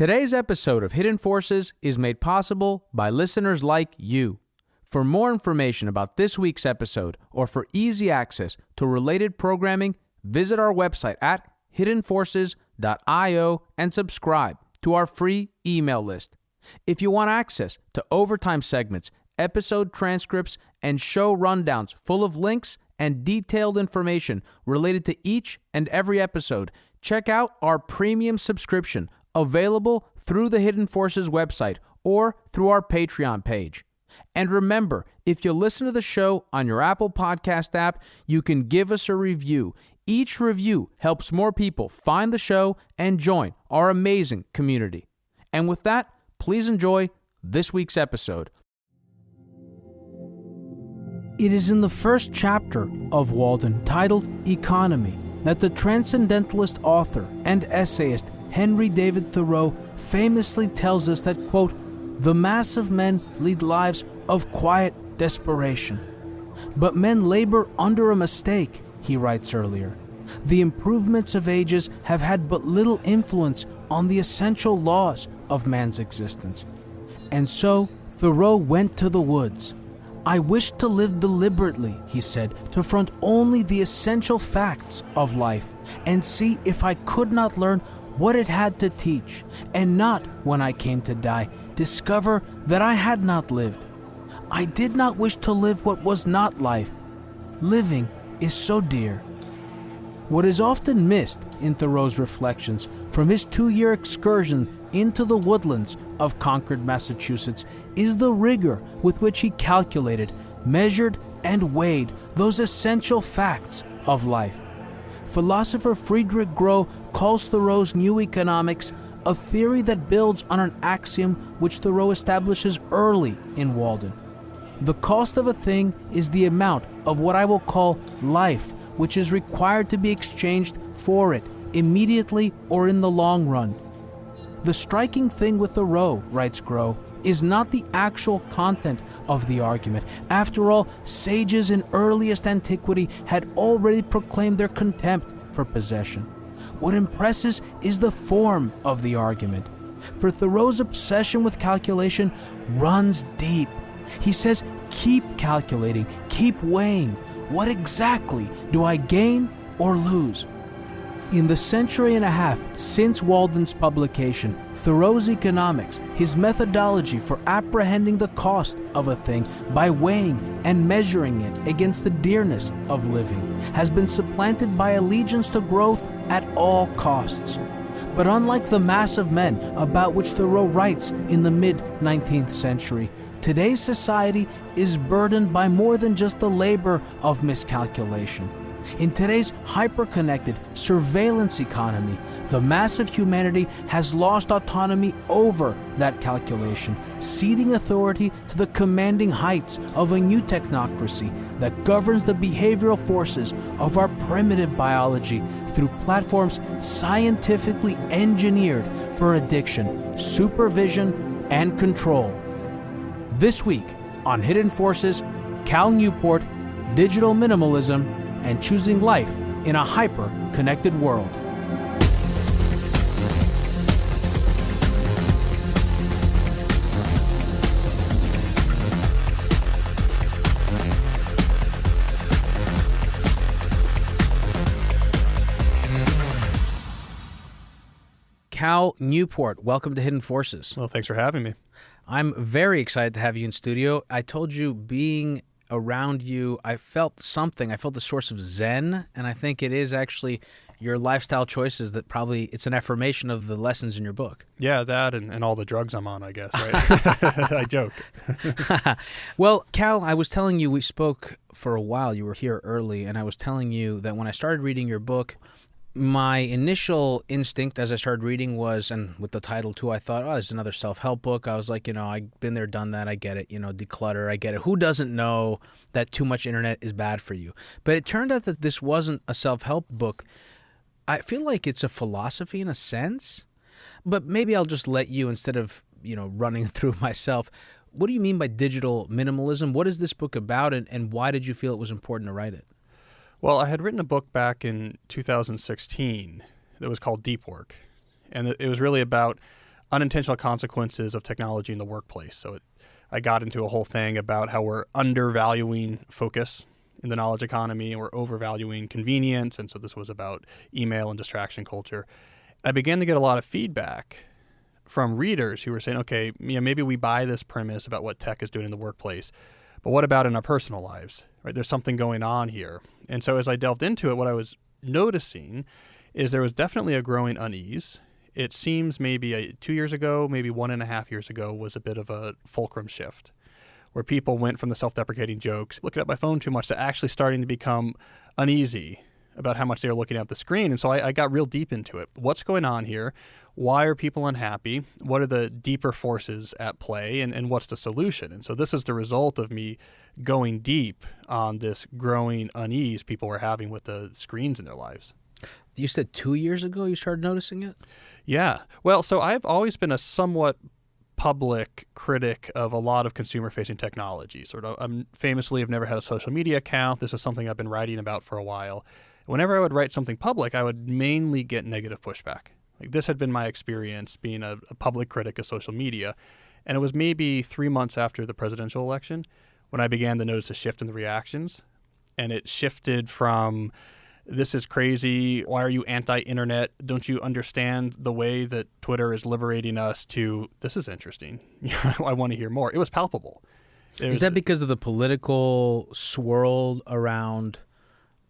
Today's episode of Hidden Forces is made possible by listeners like you. For more information about this week's episode or for easy access to related programming, visit our website at hiddenforces.io and subscribe to our free email list. If you want access to overtime segments, episode transcripts, and show rundowns full of links and detailed information related to each and every episode, check out our premium subscription available through the Hidden Forces website or through our Patreon page. And remember, if you listen to the show on your Apple Podcast app, you can give us a review. Each review helps more people find the show and join our amazing community. And with that, please enjoy this week's episode. It is in the first chapter of Walden, titled Economy, that the transcendentalist author and essayist Henry David Thoreau famously tells us that, quote, "The mass of men lead lives of quiet desperation. But men labor under a mistake," he writes earlier. "The improvements of ages have had but little influence on the essential laws of man's existence." And so Thoreau went to the woods. "I wished to live deliberately," he said, "to front only the essential facts of life, and see if I could not learn what it had to teach, and not, when I came to die, discover that I had not lived. I did not wish to live what was not life. Living is so dear." What is often missed in Thoreau's reflections from his 2-year excursion into the woodlands of Concord, Massachusetts, is the rigor with which he calculated, measured, and weighed those essential facts of life. Philosopher Friedrich Groh calls Thoreau's New Economics a theory that builds on an axiom which Thoreau establishes early in Walden. The cost of a thing is the amount of what I will call life, which is required to be exchanged for it, immediately or in the long run. The striking thing with Thoreau, writes Groh, is not the actual content of the argument. After all, sages in earliest antiquity had already proclaimed their contempt for possession. What impresses is the form of the argument. For Thoreau's obsession with calculation runs deep. He says, keep calculating, keep weighing. What exactly do I gain or lose? In the century and a half since Walden's publication, Thoreau's economics, his methodology for apprehending the cost of a thing by weighing and measuring it against the dearness of living, has been supplanted by allegiance to growth at all costs. But unlike the mass of men about which Thoreau writes in the mid-19th century, today's society is burdened by more than just the labor of miscalculation. In today's hyperconnected surveillance economy, the mass of humanity has lost autonomy over that calculation, ceding authority to the commanding heights of a new technocracy that governs the behavioral forces of our primitive biology through platforms scientifically engineered for addiction, supervision, and control. This week on Hidden Forces, Cal Newport, Digital Minimalism, and Choosing Life in a Hyper-Connected World. Cal Newport, welcome to Hidden Forces. Well, thanks for having me. I'm very excited to have you in studio. I told you being around you, I felt something. I felt the source of zen, and I think it is actually your lifestyle choices that probably, it's an affirmation of the lessons in your book. Yeah, that and all the drugs I'm on, I guess, right? I joke. Well, Cal, I was telling you, we spoke for a while. You were here early, and I was telling you that when I started reading your book, my initial instinct as I started reading was, and with the title too, I thought, oh, this is another self-help book. I was like, I've been there, done that. I get it. Declutter. I get it. Who doesn't know that too much internet is bad for you? But it turned out that this wasn't a self-help book. I feel like it's a philosophy in a sense, but maybe I'll just let you, instead of, running through myself. What do you mean by digital minimalism? What is this book about, and why did you feel it was important to write it? Well, I had written a book back in 2016 that was called Deep Work. And it was really about unintentional consequences of technology in the workplace. So I got into a whole thing about how we're undervaluing focus in the knowledge economy and we're overvaluing convenience. And so this was about email and distraction culture. I began to get a lot of feedback from readers who were saying, okay, maybe we buy this premise about what tech is doing in the workplace, but what about in our personal lives? Right? There's something going on here. And so as I delved into it, what I was noticing is there was definitely a growing unease. It seems maybe 2 years ago, maybe 1.5 years ago was a bit of a fulcrum shift where people went from the self-deprecating jokes, looking at my phone too much, to actually starting to become uneasy about how much they were looking at the screen. And so I got real deep into it. What's going on here? Why are people unhappy? What are the deeper forces at play? And what's the solution? And so this is the result of me going deep on this growing unease people were having with the screens in their lives. You said 2 years ago you started noticing it? Yeah. Well, so I've always been a somewhat public critic of a lot of consumer-facing technology. I famously have never had a social media account. This is something I've been writing about for a while. Whenever I would write something public, I would mainly get negative pushback. Like this had been my experience being a public critic of social media. And it was maybe 3 months after the presidential election when I began to notice a shift in the reactions. And it shifted from, this is crazy, why are you anti-internet? Don't you understand the way that Twitter is liberating us, to, this is interesting. I want to hear more. It was palpable. Is that because of the political swirl around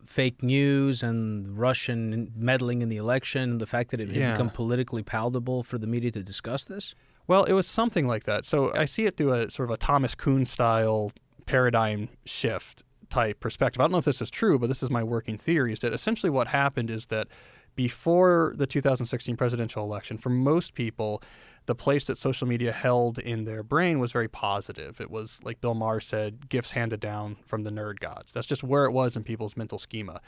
fake news and Russian meddling in the election, the fact that it had become politically palatable for the media to discuss this? Well, it was something like that. So I see it through a sort of a Thomas Kuhn style paradigm shift type perspective. I don't know if this is true, but this is my working theory, is that essentially what happened is that before the 2016 presidential election, for most people, the place that social media held in their brain was very positive. It was, like Bill Maher said, gifts handed down from the nerd gods. That's just where it was in people's mental schema.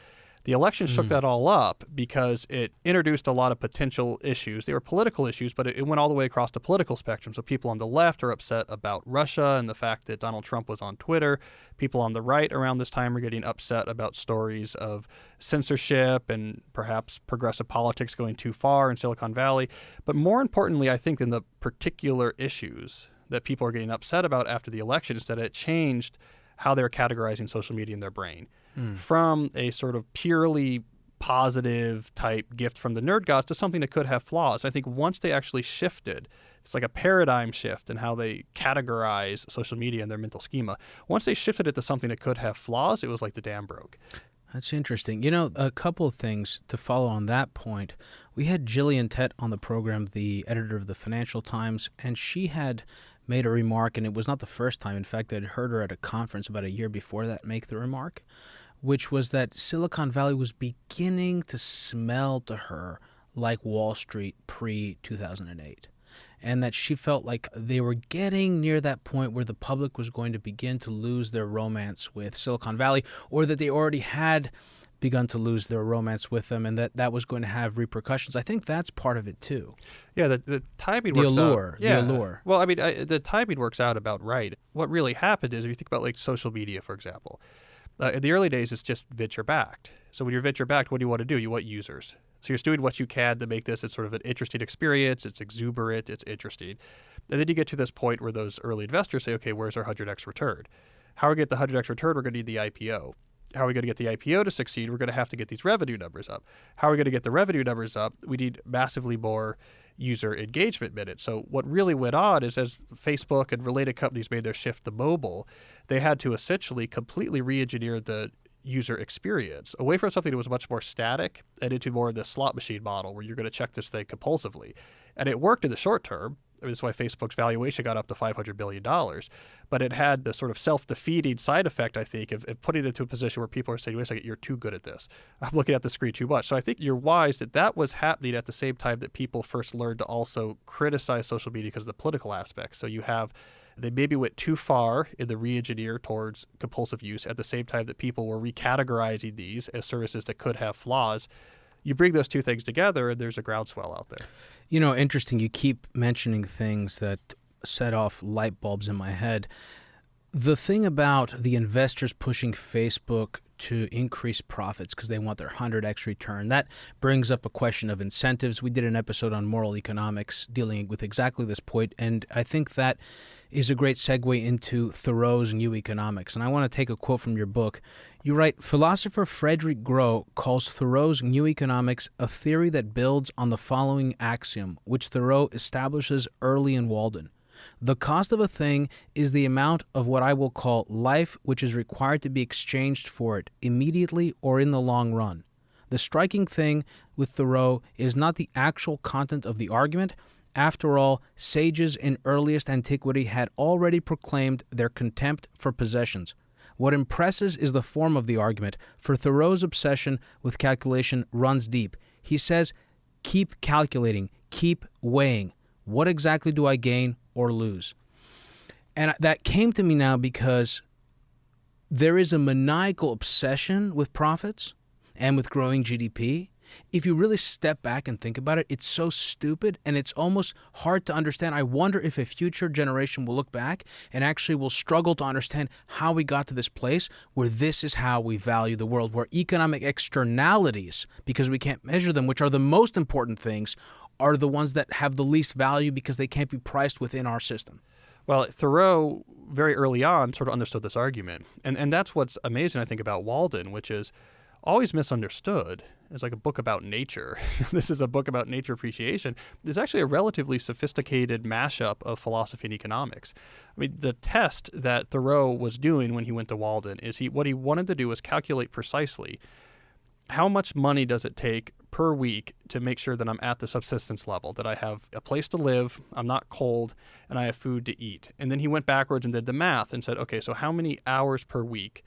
The election shook that all up because it introduced a lot of potential issues. They were political issues, but it went all the way across the political spectrum. So people on the left are upset about Russia and the fact that Donald Trump was on Twitter. People on the right around this time are getting upset about stories of censorship and perhaps progressive politics going too far in Silicon Valley. But more importantly, I think, than the particular issues that people are getting upset about after the election is that it changed how they're categorizing social media in their brain. From a sort of purely positive type gift from the nerd gods to something that could have flaws. I think once they actually shifted, it's like a paradigm shift in how they categorize social media in their mental schema. Once they shifted it to something that could have flaws, it was like the dam broke. That's interesting. You know, a couple of things to follow on that point. We had Gillian Tett on the program, the editor of the Financial Times, and she had made a remark, and it was not the first time. In fact, I'd heard her at a conference about a year before that make the remark, which was that Silicon Valley was beginning to smell to her like Wall Street pre-2008. And that she felt like they were getting near that point where the public was going to begin to lose their romance with Silicon Valley, or that they already had begun to lose their romance with them, and that was going to have repercussions. I think that's part of it too. Yeah, the timing works out. The allure. Well, I mean, the timing works out about right. What really happened is, if you think about like social media, for example, in the early days, it's just venture-backed. So when you're venture-backed, what do you want to do? You want users. So you're doing what you can to make this sort of an interesting experience. It's exuberant. It's interesting. And then you get to this point where those early investors say, okay, where's our 100x return? How are we going to get the 100x return? We're going to need the IPO. How are we going to get the IPO to succeed? We're going to have to get these revenue numbers up. How are we going to get the revenue numbers up? We need massively more user engagement minutes. So what really went on is, as Facebook and related companies made their shift to mobile, they had to essentially completely re-engineer the user experience away from something that was much more static and into more of the slot machine model where you're going to check this thing compulsively. And it worked in the short term. I mean, that's why Facebook's valuation got up to $500 billion. But it had the sort of self-defeating side effect, I think, of putting it into a position where people are saying, wait a second, you're too good at this. I'm looking at the screen too much. So I think you're wise that was happening at the same time that people first learned to also criticize social media because of the political aspects. So they maybe went too far in the re-engineer towards compulsive use at the same time that people were recategorizing these as services that could have flaws. You bring those two things together and there's a groundswell out there. You know, interesting. You keep mentioning things that set off light bulbs in my head. The thing about the investors pushing Facebook to increase profits because they want their 100x return. That brings up a question of incentives. We did an episode on moral economics dealing with exactly this point, and I think that is a great segue into Thoreau's New Economics. And I want to take a quote from your book. You write, philosopher Frederick Groh calls Thoreau's New Economics a theory that builds on the following axiom, which Thoreau establishes early in Walden. The cost of a thing is the amount of what I will call life which is required to be exchanged for it, immediately or in the long run. The striking thing with Thoreau is not the actual content of the argument. After all, sages in earliest antiquity had already proclaimed their contempt for possessions. What impresses is the form of the argument, for Thoreau's obsession with calculation runs deep. He says, keep calculating, keep weighing. What exactly do I gain or lose? And that came to me now because there is a maniacal obsession with profits and with growing GDP. If you really step back and think about it, it's so stupid and it's almost hard to understand. I wonder if a future generation will look back and actually will struggle to understand how we got to this place where this is how we value the world, where economic externalities, because we can't measure them, which are the most important things, are the ones that have the least value because they can't be priced within our system. Well, Thoreau, very early on, sort of understood this argument. And that's what's amazing, I think, about Walden, which is always misunderstood. It's like a book about nature. This is a book about nature appreciation. It's actually a relatively sophisticated mashup of philosophy and economics. I mean, the test that Thoreau was doing when he went to Walden is what he wanted to do was calculate precisely how much money does it take per week to make sure that I'm at the subsistence level, that I have a place to live, I'm not cold, and I have food to eat. And then he went backwards and did the math and said, okay, so how many hours per week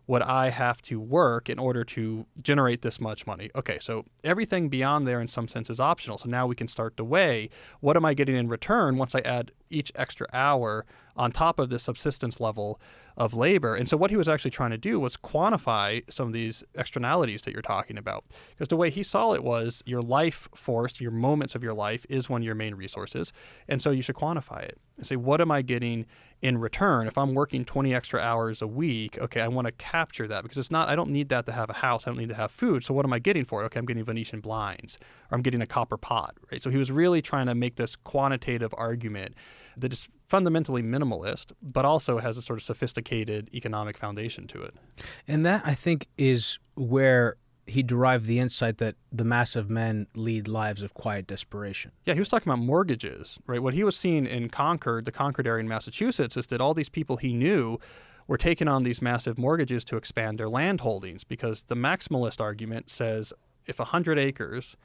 would I have to work in order to generate this much money? Okay, so everything beyond there in some sense is optional. So now we can start to weigh, what am I getting in return once I add each extra hour on top of the subsistence level of labor? And so what he was actually trying to do was quantify some of these externalities that you're talking about. Because the way he saw it was your life force, your moments of your life is one of your main resources. And so you should quantify it and say, what am I getting in return? If I'm working 20 extra hours a week, okay, I want to capture that because I don't need that to have a house. I don't need to have food. So what am I getting for it? Okay, I'm getting Venetian blinds or I'm getting a copper pot, right? So he was really trying to make this quantitative argument that is fundamentally minimalist, but also has a sort of sophisticated economic foundation to it. And that, I think, is where he derived the insight that the mass of men lead lives of quiet desperation. Yeah, he was talking about mortgages, right? What he was seeing in Concord, the Concord area in Massachusetts, is that all these people he knew were taking on these massive mortgages to expand their land holdings, because the maximalist argument says if 100 acres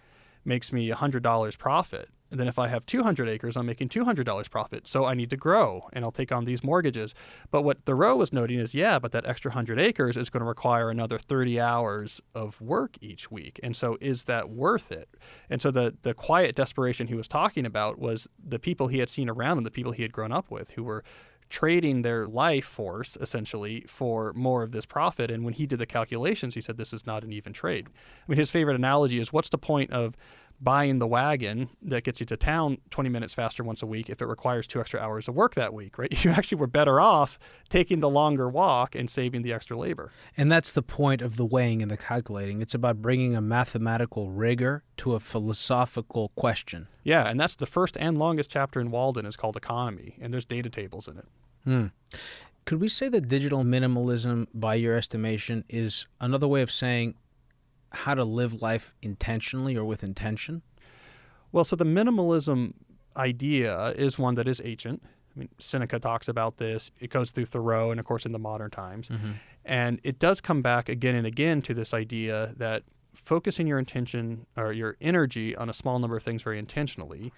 makes me $100 profit, and then if I have 200 acres, I'm making $200 profit. So I need to grow and I'll take on these mortgages. But what Thoreau was noting is, yeah, but that extra 100 acres is going to require another 30 hours of work each week. And so is that worth it? And so the quiet desperation he was talking about was the people he had seen around him, the people he had grown up with, who were trading their life force essentially for more of this profit. And when he did the calculations, he said, this is not an even trade. I mean, his favorite analogy is, what's the point of buying the wagon that gets you to town 20 minutes faster once a week if it requires 2 extra hours of work that week, right? You actually were better off taking the longer walk and saving the extra labor. And that's the point of the weighing and the calculating. It's about bringing a mathematical rigor to a philosophical question. Yeah, and that's the first and longest chapter in Walden, is called Autonomy, and there's data tables in it. Could we say that digital minimalism, by your estimation, is another way of saying how to live life intentionally or with intention? Well, so the minimalism idea is one that is ancient. I mean, Seneca talks about this. It goes through Thoreau and, of course, in the modern times. Mm-hmm. And it does come back again and again to this idea that focusing your intention or your energy on a small number of things very intentionally,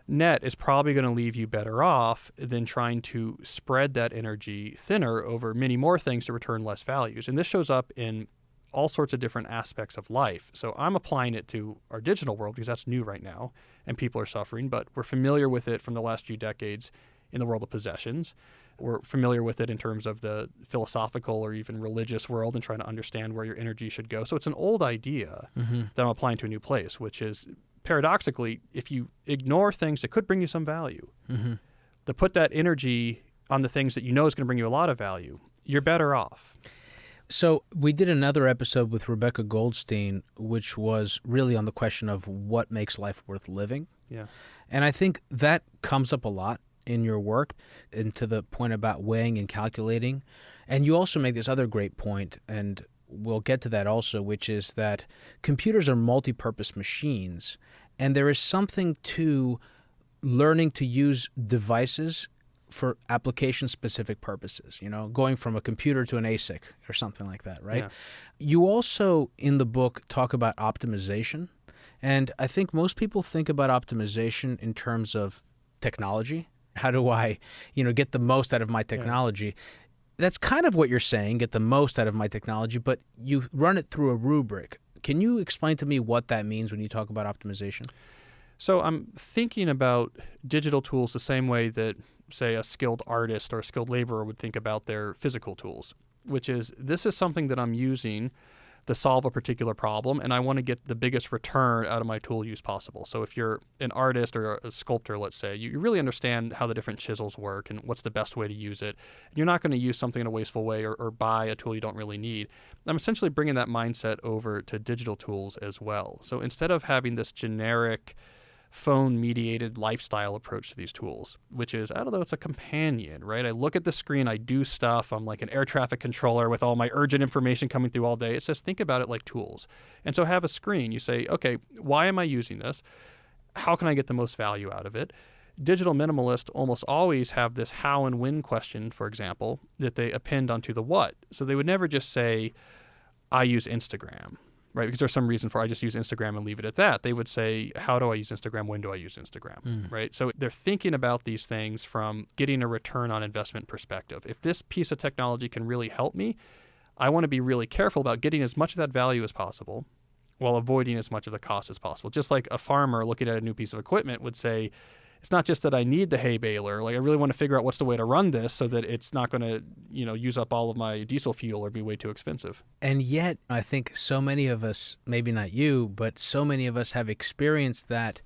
net is probably going to leave you better off than trying to spread that energy thinner over many more things to return less values. And this shows up in all sorts of different aspects of life. So I'm applying it to our digital world because that's new right now and people are suffering, but we're familiar with it from the last few decades in the world of possessions. We're familiar with it in terms of the philosophical or even religious world and trying to understand where your energy should go. So it's an old idea that I'm applying to a new place, which is, paradoxically, if you ignore things that could bring you some value, to put that energy on the things that you know is going to bring you a lot of value, you're better off. So we did another episode with Rebecca Goldstein, which was really on the question of what makes life worth living. Yeah. And I think that comes up a lot in your work, and to the point about weighing and calculating. And you also make this other great point, and we'll get to that also, which is that computers are multi-purpose machines, and there is something to learning to use devices for application-specific purposes, going from a computer to an ASIC or something like that, right? Yeah. You also, in the book, talk about optimization, and I think most people think about optimization in terms of technology. How do I, get the most out of my technology? Yeah. That's kind of what you're saying, get the most out of my technology, but you run it through a rubric. Can you explain to me what that means when you talk about optimization? So I'm thinking about digital tools the same way that, say, a skilled artist or a skilled laborer would think about their physical tools, which is this is something that I'm using to solve a particular problem, and I want to get the biggest return out of my tool use possible. So if you're an artist or a sculptor, let's say, you really understand how the different chisels work and what's the best way to use it. You're not going to use something in a wasteful way or buy a tool you don't really need. I'm essentially bringing that mindset over to digital tools as well. So instead of having this generic phone-mediated lifestyle approach to these tools, which is, I don't know, it's a companion, right? I look at the screen, I do stuff, I'm like an air traffic controller with all my urgent information coming through all day. It says, think about it like tools. And so have a screen. You say, okay, why am I using this? How can I get the most value out of it? Digital minimalists almost always have this how and when question, for example, that they append onto the what. So they would never just say, I use Instagram. Right, because there's some reason for I just use Instagram and leave it at that. They would say, how do I use Instagram? When do I use Instagram? Right? So they're thinking about these things from getting a return on investment perspective. If this piece of technology can really help me, I want to be really careful about getting as much of that value as possible while avoiding as much of the cost as possible. Just like a farmer looking at a new piece of equipment would say, it's not just that I need the hay baler. Like I really want to figure out what's the way to run this so that it's not going to, use up all of my diesel fuel or be way too expensive. And yet, I think so many of us, maybe not you, but so many of us have experienced that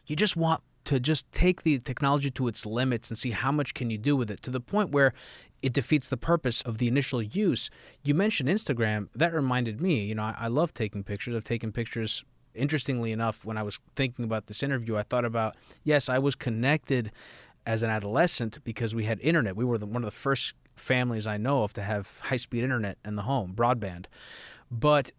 you just want to just take the technology to its limits and see how much can you do with it, to the point where it defeats the purpose of the initial use. You mentioned Instagram. That reminded me, I love taking pictures. I've taken pictures. Interestingly enough, when I was thinking about this interview, I thought about, yes, I was connected as an adolescent because we had internet. We were one of the first families I know of to have high-speed internet in the home, broadband. But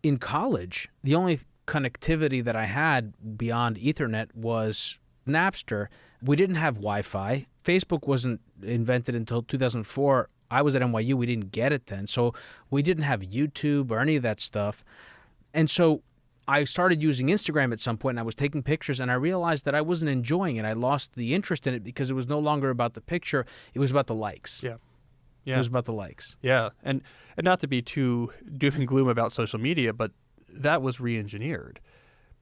in college, the only connectivity that I had beyond Ethernet was Napster. We didn't have Wi-Fi. Facebook wasn't invented until 2004. I was at NYU. We didn't get it then. So we didn't have YouTube or any of that stuff. And so I started using Instagram at some point, and I was taking pictures, and I realized that I wasn't enjoying it. I lost the interest in it because it was no longer about the picture. It was about the likes. Yeah. It was about the likes. Yeah. And not to be too doom and gloom about social media, but that was re-engineered.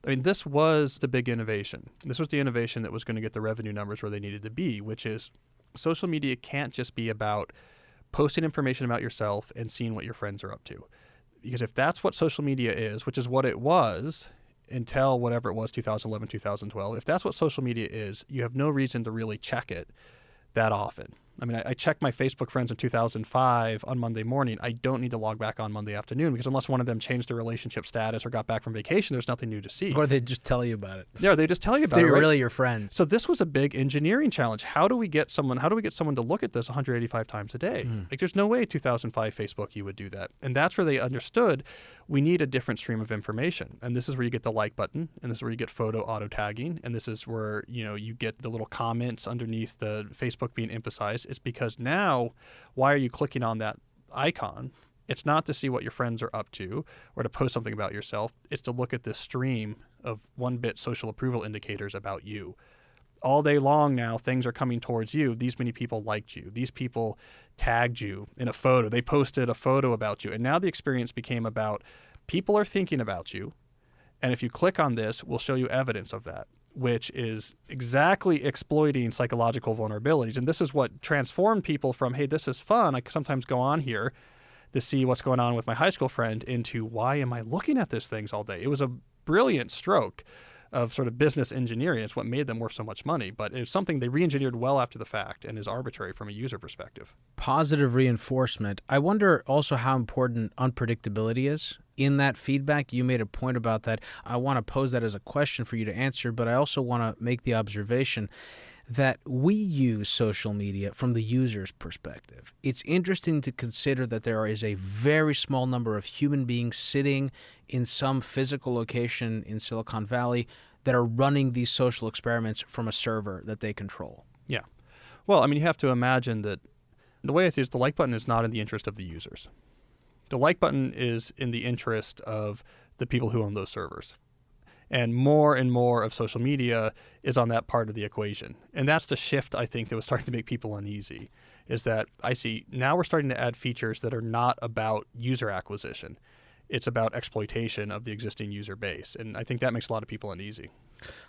I mean, this was the big innovation. This was the innovation that was going to get the revenue numbers where they needed to be, which is social media can't just be about posting information about yourself and seeing what your friends are up to. Because if that's what social media is, which is what it was until whatever it was, 2011, 2012, if that's what social media is, you have no reason to really check it that often. I mean, I checked my Facebook friends in 2005 on Monday morning. I don't need to log back on Monday afternoon because unless one of them changed their relationship status or got back from vacation, there's nothing new to see. Or they just tell you about it. Yeah, they just tell you about it. They're right? really your friends. So this was a big engineering challenge. How do we get someone to look at this 185 times a day? Like there's no way 2005 Facebook you would do that. And that's where they understood we need a different stream of information. And this is where you get the like button, and this is where you get photo auto tagging, and this is where, you get the little comments underneath the Facebook being emphasized. It's because now, why are you clicking on that icon? It's not to see what your friends are up to or to post something about yourself. It's to look at this stream of 1-bit social approval indicators about you. All day long now, things are coming towards you. These many people liked you. These people tagged you in a photo. They posted a photo about you. And now the experience became about people are thinking about you. And if you click on this, we'll show you evidence of that, which is exactly exploiting psychological vulnerabilities. And this is what transformed people from, hey, this is fun. I sometimes go on here to see what's going on with my high school friend into, why am I looking at these things all day? It was a brilliant stroke of sort of business engineering. It's what made them worth so much money, but it's something they re-engineered well after the fact and is arbitrary from a user perspective. Positive reinforcement. I wonder also how important unpredictability is in that feedback. You made a point about that. I want to pose that as a question for you to answer, but I also want to make the observation that we use social media from the user's perspective. It's interesting to consider that there is a very small number of human beings sitting in some physical location in Silicon Valley that are running these social experiments from a server that they control. Yeah. Well, I mean, you have to imagine that the way it is, the like button is not in the interest of the users. The like button is in the interest of the people who own those servers. And more of social media is on that part of the equation. And that's the shift, I think, that was starting to make people uneasy, is that I see now we're starting to add features that are not about user acquisition. It's about exploitation of the existing user base. And I think that makes a lot of people uneasy.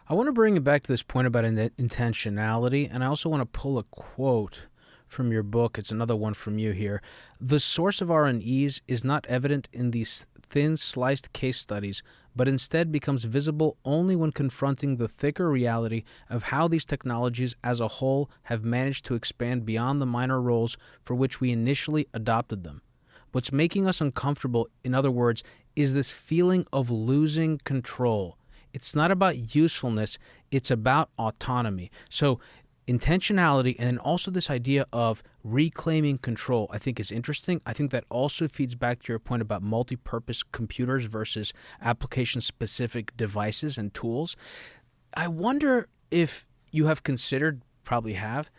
I want to bring it back to this point about intentionality, and I also want to pull a quote from your book. It's another one from you here. The source of our unease is not evident in these thin sliced case studies, but instead becomes visible only when confronting the thicker reality of how these technologies as a whole have managed to expand beyond the minor roles for which we initially adopted them. What's making us uncomfortable, in other words, is this feeling of losing control. It's not about usefulness, it's about autonomy. So intentionality and then also this idea of reclaiming control, I think is interesting. I think that also feeds back to your point about multi-purpose computers versus application-specific devices and tools. I wonder if you have considered, probably have,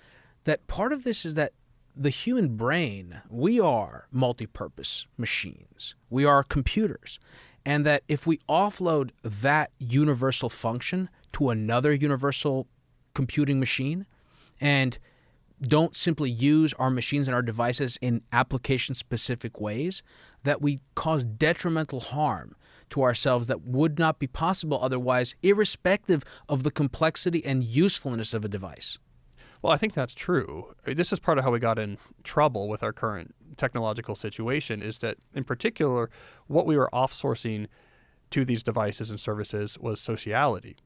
that part of this is that the human brain, we are multi-purpose machines. We are computers. And that if we offload that universal function to another universal computing machine and don't simply use our machines and our devices in application-specific ways, that we cause detrimental harm to ourselves that would not be possible otherwise, irrespective of the complexity and usefulness of a device. Well, I think that's true. I mean, this is part of how we got in trouble with our current technological situation, is that, in particular, what we were offsourcing to these devices and services was sociality.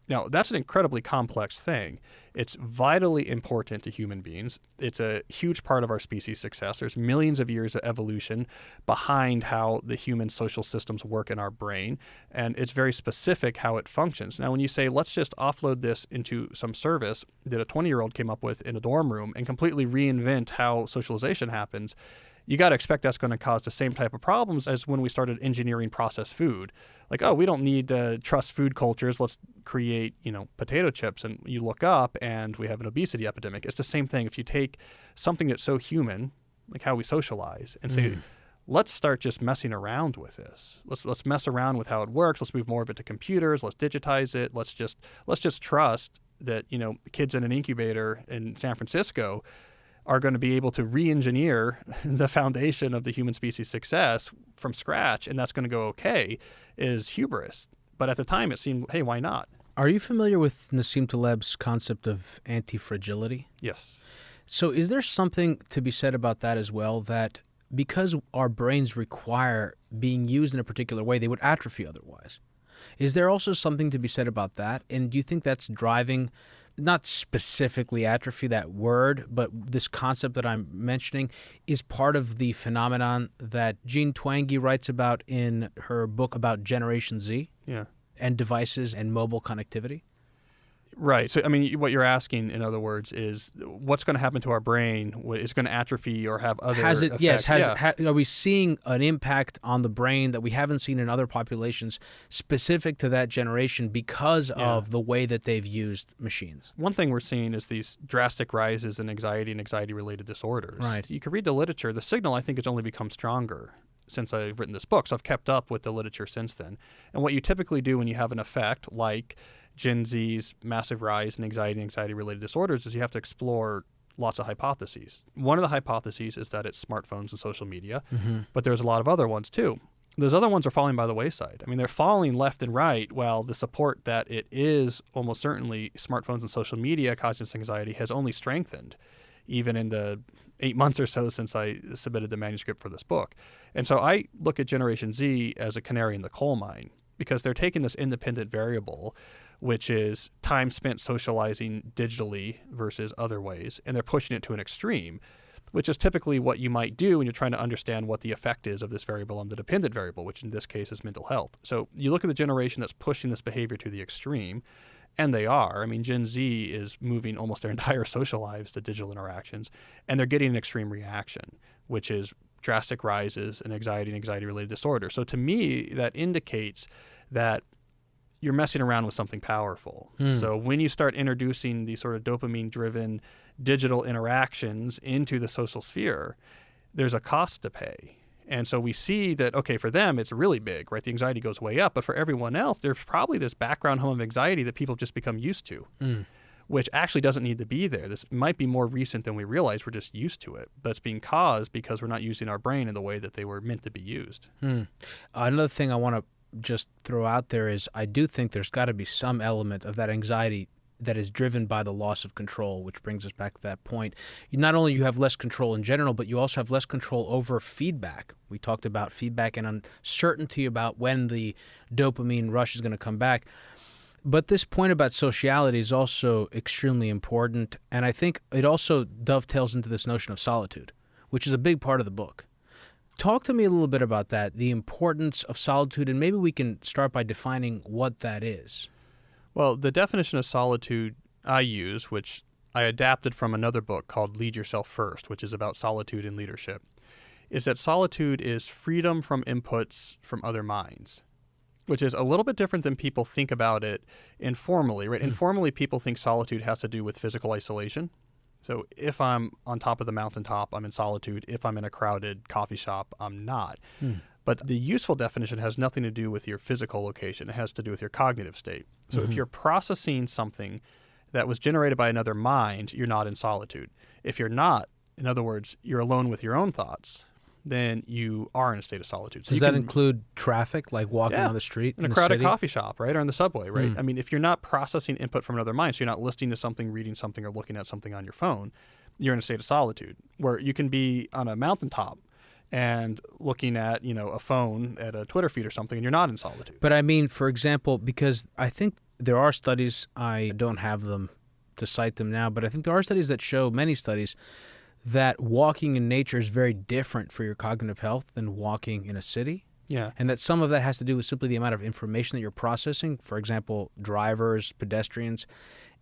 Now, that's an incredibly complex thing. It's vitally important to human beings. It's a huge part of our species' success. There's millions of years of evolution behind how the human social systems work in our brain, and it's very specific how it functions. Now, when you say, let's just offload this into some service that a 20-year-old came up with in a dorm room and completely reinvent how socialization happens, you got to expect that's going to cause the same type of problems as when we started engineering processed food. Like, oh, we don't need to trust food cultures. Let's create, potato chips. And you look up and we have an obesity epidemic. It's the same thing. If you take something that's so human, like how we socialize, and say, let's start just messing around with this. Let's mess around with how it works. Let's move more of it to computers. Let's digitize it. Let's just trust that, kids in an incubator in San Francisco are going to be able to re-engineer the foundation of the human species' success from scratch, and that's going to go okay, is hubris. But at the time, it seemed, hey, why not? Are you familiar with Nassim Taleb's concept of anti-fragility? Yes. So is there something to be said about that as well, that because our brains require being used in a particular way, they would atrophy otherwise? Is there also something to be said about that? And do you think that's driving, not specifically atrophy, that word, but this concept that I'm mentioning is part of the phenomenon that Jean Twenge writes about in her book about Generation Z? Yeah. And devices and mobile connectivity? Right. So, I mean, what you're asking, in other words, is what's going to happen to our brain? Is going to atrophy or have other effects? Yes. Are we seeing an impact on the brain that we haven't seen in other populations specific to that generation because of the way that they've used machines? One thing we're seeing is these drastic rises in anxiety and anxiety-related disorders. Right. You can read the literature. The signal, I think, has only become stronger since I've written this book. So I've kept up with the literature since then. And what you typically do when you have an effect like Gen Z's massive rise in anxiety and anxiety-related disorders is you have to explore lots of hypotheses. One of the hypotheses is that it's smartphones and social media, but there's a lot of other ones too. Those other ones are falling by the wayside. I mean, they're falling left and right, while the support that it is almost certainly smartphones and social media causing this anxiety has only strengthened, even in the 8 months or so since I submitted the manuscript for this book. And so I look at Generation Z as a canary in the coal mine, because they're taking this independent variable, which is time spent socializing digitally versus other ways, and they're pushing it to an extreme, which is typically what you might do when you're trying to understand what the effect is of this variable on the dependent variable, which in this case is mental health. So you look at the generation that's pushing this behavior to the extreme, and they are. I mean, Gen Z is moving almost their entire social lives to digital interactions, and they're getting an extreme reaction, which is drastic rises in anxiety and anxiety-related disorder. So to me, that indicates that you're messing around with something powerful. So when you start introducing these sort of dopamine-driven digital interactions into the social sphere, there's a cost to pay. And so we see that, okay, for them, it's really big, right? The anxiety goes way up. But for everyone else, there's probably this background hum of anxiety that people just become used to, which actually doesn't need to be there. This might be more recent than we realize. We're just used to it. But it's being caused because we're not using our brain in the way that they were meant to be used. Another thing I want to just throw out there is I do think there's got to be some element of that anxiety that is driven by the loss of control, which brings us back to that point. Not only you have less control in general, but you also have less control over feedback. We talked about feedback and uncertainty about when the dopamine rush is going to come back. But this point about sociality is also extremely important, and I think it also dovetails into this notion of solitude, which is a big part of the book. Talk to me a little bit about that, the importance of solitude, and maybe we can start by defining what that is. Well, the definition of solitude I use, which I adapted from another book called Lead Yourself First, which is about solitude and leadership, is that solitude is freedom from inputs from other minds, which is a little bit different than people think about it informally, right? Informally, people think solitude has to do with physical isolation. So if I'm on top of the mountaintop, I'm in solitude. If I'm in a crowded coffee shop, I'm not. But the useful definition has nothing to do with your physical location. It has to do with your cognitive state. So if you're processing something that was generated by another mind, you're not in solitude. If you're not, in other words, you're alone with your own thoughts, then you are in a state of solitude. So does that include traffic, like walking on the street in a crowded coffee shop, right, or in the subway, right? I mean, if you're not processing input from another mind, so you're not listening to something, reading something, or looking at something on your phone, you're in a state of solitude, where you can be on a mountaintop and looking at, a phone at a Twitter feed or something, and you're not in solitude. But I mean, for example, because I think there are studies, I don't have them to cite them now, but I think there are studies that show, many studies, that walking in nature is very different for your cognitive health than walking in a city. Yeah. And that some of that has to do with simply the amount of information that you're processing. For example, drivers, pedestrians.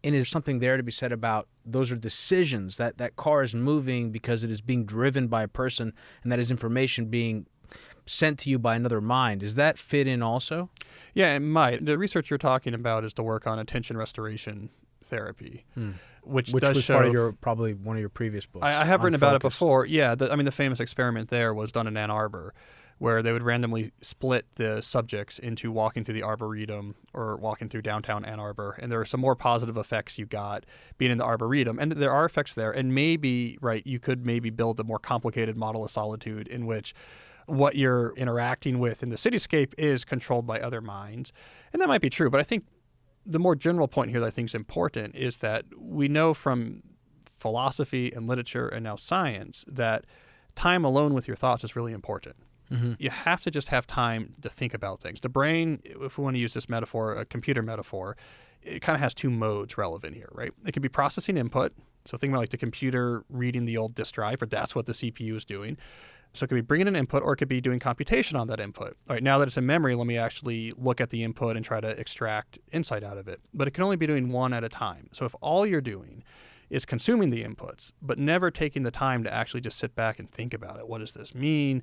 And there's something there to be said about those are decisions, that car is moving because it is being driven by a person, and that is information being sent to you by another mind. Does that fit in also? Yeah, it might. The research you're talking about is to work on attention restoration therapy, which does was show, part of probably one of your previous books. I have written about it before. Yeah, the famous experiment there was done in Ann Arbor, where they would randomly split the subjects into walking through the Arboretum or walking through downtown Ann Arbor. And there are some more positive effects you got being in the Arboretum. And there are effects there. And maybe, right, you could maybe build a more complicated model of solitude in which what you're interacting with in the cityscape is controlled by other minds. And that might be true. But I think the more general point here that I think is important is that we know from philosophy and literature and now science that time alone with your thoughts is really important. You have to just have time to think about things. The brain, if we want to use this metaphor, a computer metaphor, it kind of has two modes relevant here, right? It can be processing input. So think about like the computer reading the old disk drive, or that's what the CPU is doing. So it could be bringing an input, or it could be doing computation on that input. All right, now that it's in memory, let me actually look at the input and try to extract insight out of it. But it can only be doing one at a time. So if all you're doing is consuming the inputs, but never taking the time to actually just sit back and think about it. What does this mean?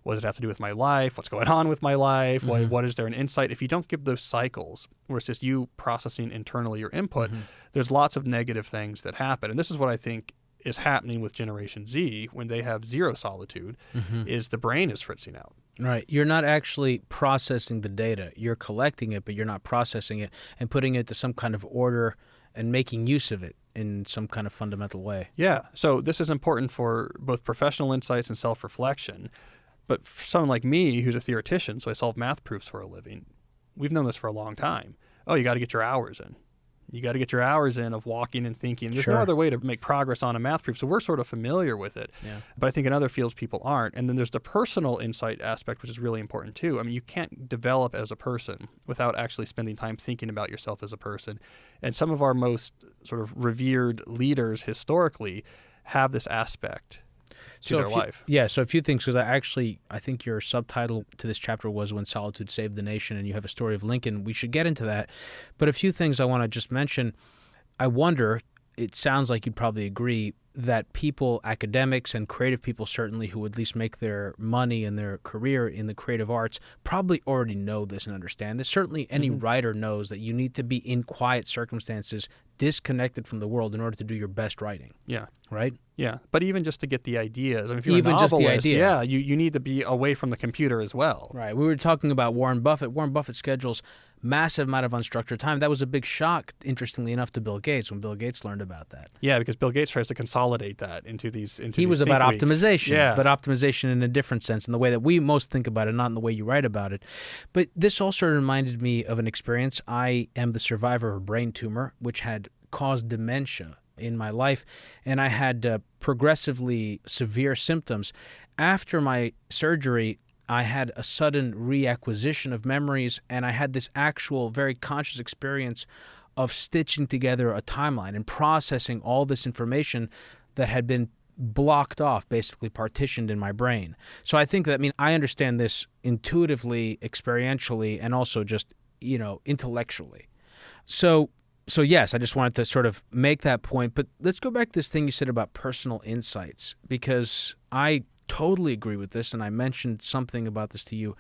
What does it have to do with my life? What's going on with my life? What is there an insight? If you don't give those cycles, where it's just you processing internally your input, there's lots of negative things that happen. And this is what I think is happening with Generation Z when they have zero solitude, is the brain is fritzing out. Right. You're not actually processing the data. You're collecting it, but you're not processing it and putting it to some kind of order and making use of it in some kind of fundamental way. Yeah. So this is important for both professional insights and self-reflection. But for someone like me, who's a theoretician, so I solve math proofs for a living, we've known this for a long time. Oh, you got to get your hours in. You got to get your hours in of walking and thinking. There's no Sure. other way to make progress on a math proof. So we're sort of familiar with it. Yeah. But I think in other fields, people aren't. And then there's the personal insight aspect, which is really important too. I mean, you can't develop as a person without actually spending time thinking about yourself as a person. And some of our most sort of revered leaders historically have this aspect to their life. Yeah, so a few things, because I think your subtitle to this chapter was When Solitude Saved the Nation, and you have a story of Lincoln. We should get into that. But a few things I want to just mention. I wonder, it sounds like you'd probably agree, that people, academics and creative people certainly, who at least make their money and their career in the creative arts, probably already know this and understand this. Certainly any writer knows that you need to be in quiet circumstances, disconnected from the world in order to do your best writing. Yeah. Right? Yeah. But even just to get the ideas. I mean, if you're Even a just the novelist, idea. yeah, you need to be away from the computer as well. Right. We were talking about Warren Buffett. Warren Buffett schedules massive amount of unstructured time. That was a big shock, interestingly enough, to Bill Gates when Bill Gates learned about that. Yeah, because Bill Gates tries to consolidate that into these He was about think weeks. optimization, Yeah. but optimization in a different sense, in the way that we most think about it, not in the way you write about it. But this also reminded me of an experience. I am the survivor of a brain tumor, which had caused dementia in my life, and I had progressively severe symptoms. After my surgery, I had a sudden reacquisition of memories, and I had this actual very conscious experience of stitching together a timeline and processing all this information that had been blocked off, basically partitioned in my brain. So I think that, I mean, I understand this intuitively, experientially, and also just, intellectually. So yes, I just wanted to sort of make that point. But let's go back to this thing you said about personal insights, because I totally agree with this, and I mentioned something about this to you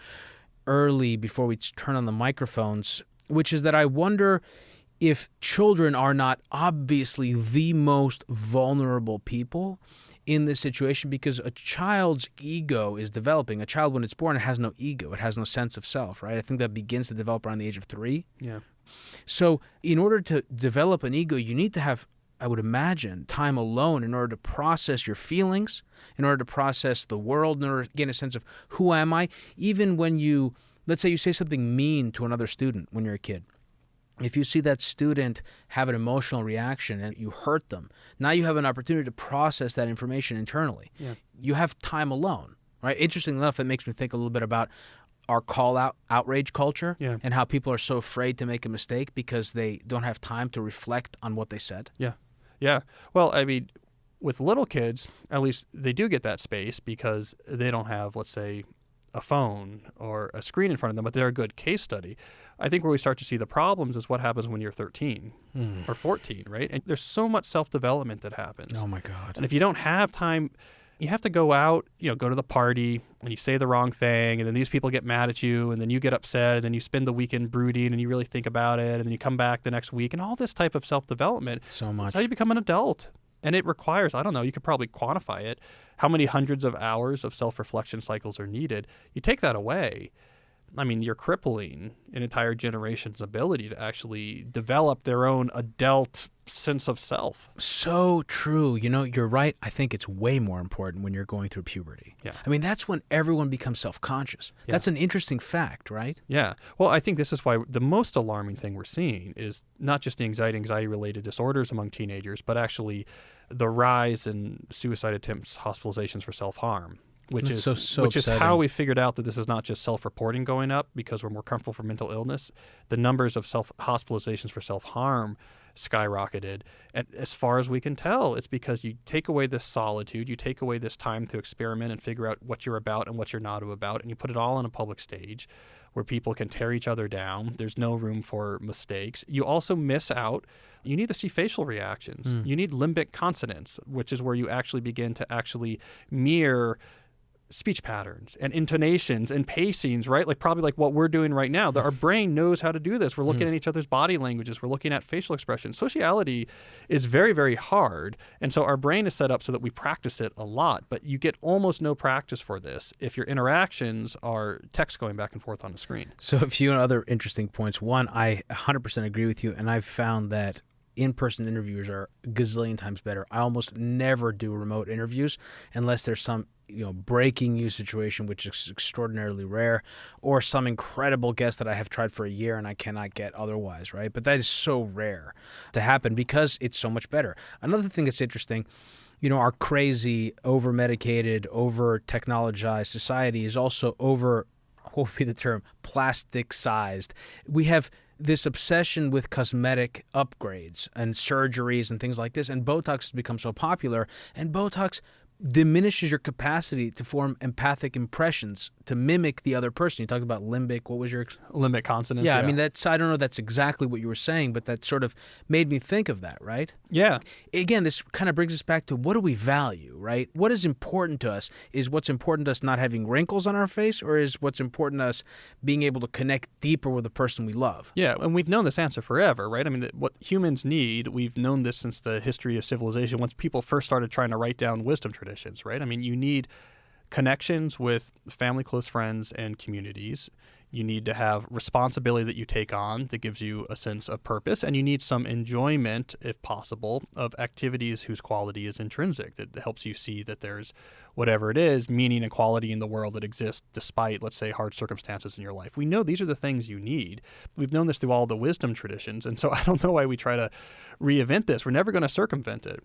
early before we turn on the microphones, which is that I wonder if children are not obviously the most vulnerable people in this situation, because a child's ego is developing. A child, when it's born, it has no ego. It has no sense of self, right? I think that begins to develop around the age of 3. Yeah. So in order to develop an ego, you need to have, I would imagine, time alone in order to process your feelings, in order to process the world, in order to gain a sense of who am I. Even when you, let's say you say something mean to another student when you're a kid. If you see that student have an emotional reaction and you hurt them, now you have an opportunity to process that information internally. Yeah. You have time alone, right? Interestingly enough, that makes me think a little bit about our call-out outrage culture and how people are so afraid to make a mistake because they don't have time to reflect on what they said. Yeah. Yeah. Well, I mean, with little kids, at least they do get that space because they don't have, let's say, a phone or a screen in front of them, but they're a good case study. I think where we start to see the problems is what happens when you're 13 or 14, right? And there's so much self-development that happens. Oh, my God. And if you don't have time, you have to go out, go to the party, and you say the wrong thing, and then these people get mad at you, and then you get upset, and then you spend the weekend brooding, and you really think about it, and then you come back the next week, and all this type of self-development. So much. That's how you become an adult. And it requires, I don't know, you could probably quantify it, how many hundreds of hours of self-reflection cycles are needed. You take that away, I mean, you're crippling an entire generation's ability to actually develop their own adult sense of self. So true. You're right. I think it's way more important when you're going through puberty. Yeah. I mean, that's when everyone becomes self-conscious. Yeah. That's an interesting fact, right? Yeah. Well, I think this is why the most alarming thing we're seeing is not just the anxiety-related disorders among teenagers, but actually the rise in suicide attempts, hospitalizations for self-harm. Which is how we figured out that this is not just self-reporting going up because we're more comfortable for mental illness. The numbers of hospitalizations for self-harm skyrocketed. And as far as we can tell, it's because you take away this solitude, you take away this time to experiment and figure out what you're about and what you're not about, and you put it all on a public stage where people can tear each other down. There's no room for mistakes. You also miss out. You need to see facial reactions. You need limbic consonance, which is where you actually begin to actually mirror speech patterns and intonations and pacings, right? Probably like what we're doing right now. Our brain knows how to do this. We're looking at each other's body languages. We're looking at facial expressions. Sociality is very, very hard. And so our brain is set up so that we practice it a lot, but you get almost no practice for this if your interactions are text going back and forth on the screen. So a few other interesting points. One, I 100% agree with you, and I've found that in-person interviews are a gazillion times better. I almost never do remote interviews unless there's some breaking news situation, which is extraordinarily rare, or some incredible guest that I have tried for a year and I cannot get otherwise, right? But that is so rare to happen because it's so much better. Another thing that's interesting, our crazy, over-medicated, over-technologized society is also what would be the term, plastic-sized. We have this obsession with cosmetic upgrades and surgeries and things like this, and Botox has become so popular, and Botox diminishes your capacity to form empathic impressions, to mimic the other person. You talked about limbic. What was your... Limbic consonance. Yeah, I mean, I don't know if that's exactly what you were saying, but that sort of made me think of that, right? Yeah. Again, this kind of brings us back to what do we value, right? What is important to us? Is what's important to us not having wrinkles on our face, or is what's important to us being able to connect deeper with the person we love? Yeah, and we've known this answer forever, right? I mean, what humans need, we've known this since the history of civilization, once people first started trying to write down wisdom traditions, right? I mean, you need connections with family, close friends, and communities. You need to have responsibility that you take on that gives you a sense of purpose, and you need some enjoyment, if possible, of activities whose quality is intrinsic, that helps you see that there's whatever it is, meaning and quality in the world that exists despite, let's say, hard circumstances in your life. We know these are the things you need. We've known this through all the wisdom traditions, and so I don't know why we try to reinvent this. We're never going to circumvent it.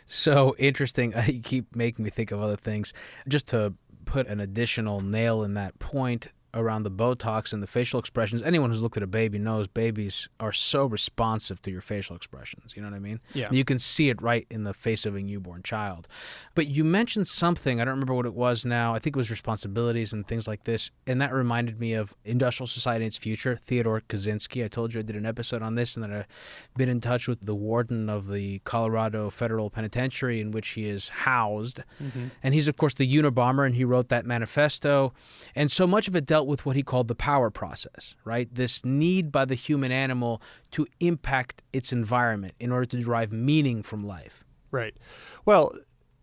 So interesting. You keep making me think of other things. Just to put an additional nail in that point around the Botox and the facial expressions, anyone who's looked at a baby knows babies are so responsive to your facial expressions. You know what I mean? Yeah. And you can see it right in the face of a newborn child. But you mentioned something, I don't remember what it was now, I think it was responsibilities and things like this, and that reminded me of Industrial Society and Its Future, Theodore Kaczynski. I told you I did an episode on this, and that I've been in touch with the warden of the Colorado Federal Penitentiary in which he is housed. Mm-hmm. And he's, of course, the Unabomber, and he wrote that manifesto. And so much of it dealt with what he called the power process, right? This need by the human animal to impact its environment in order to derive meaning from life. Right. Well,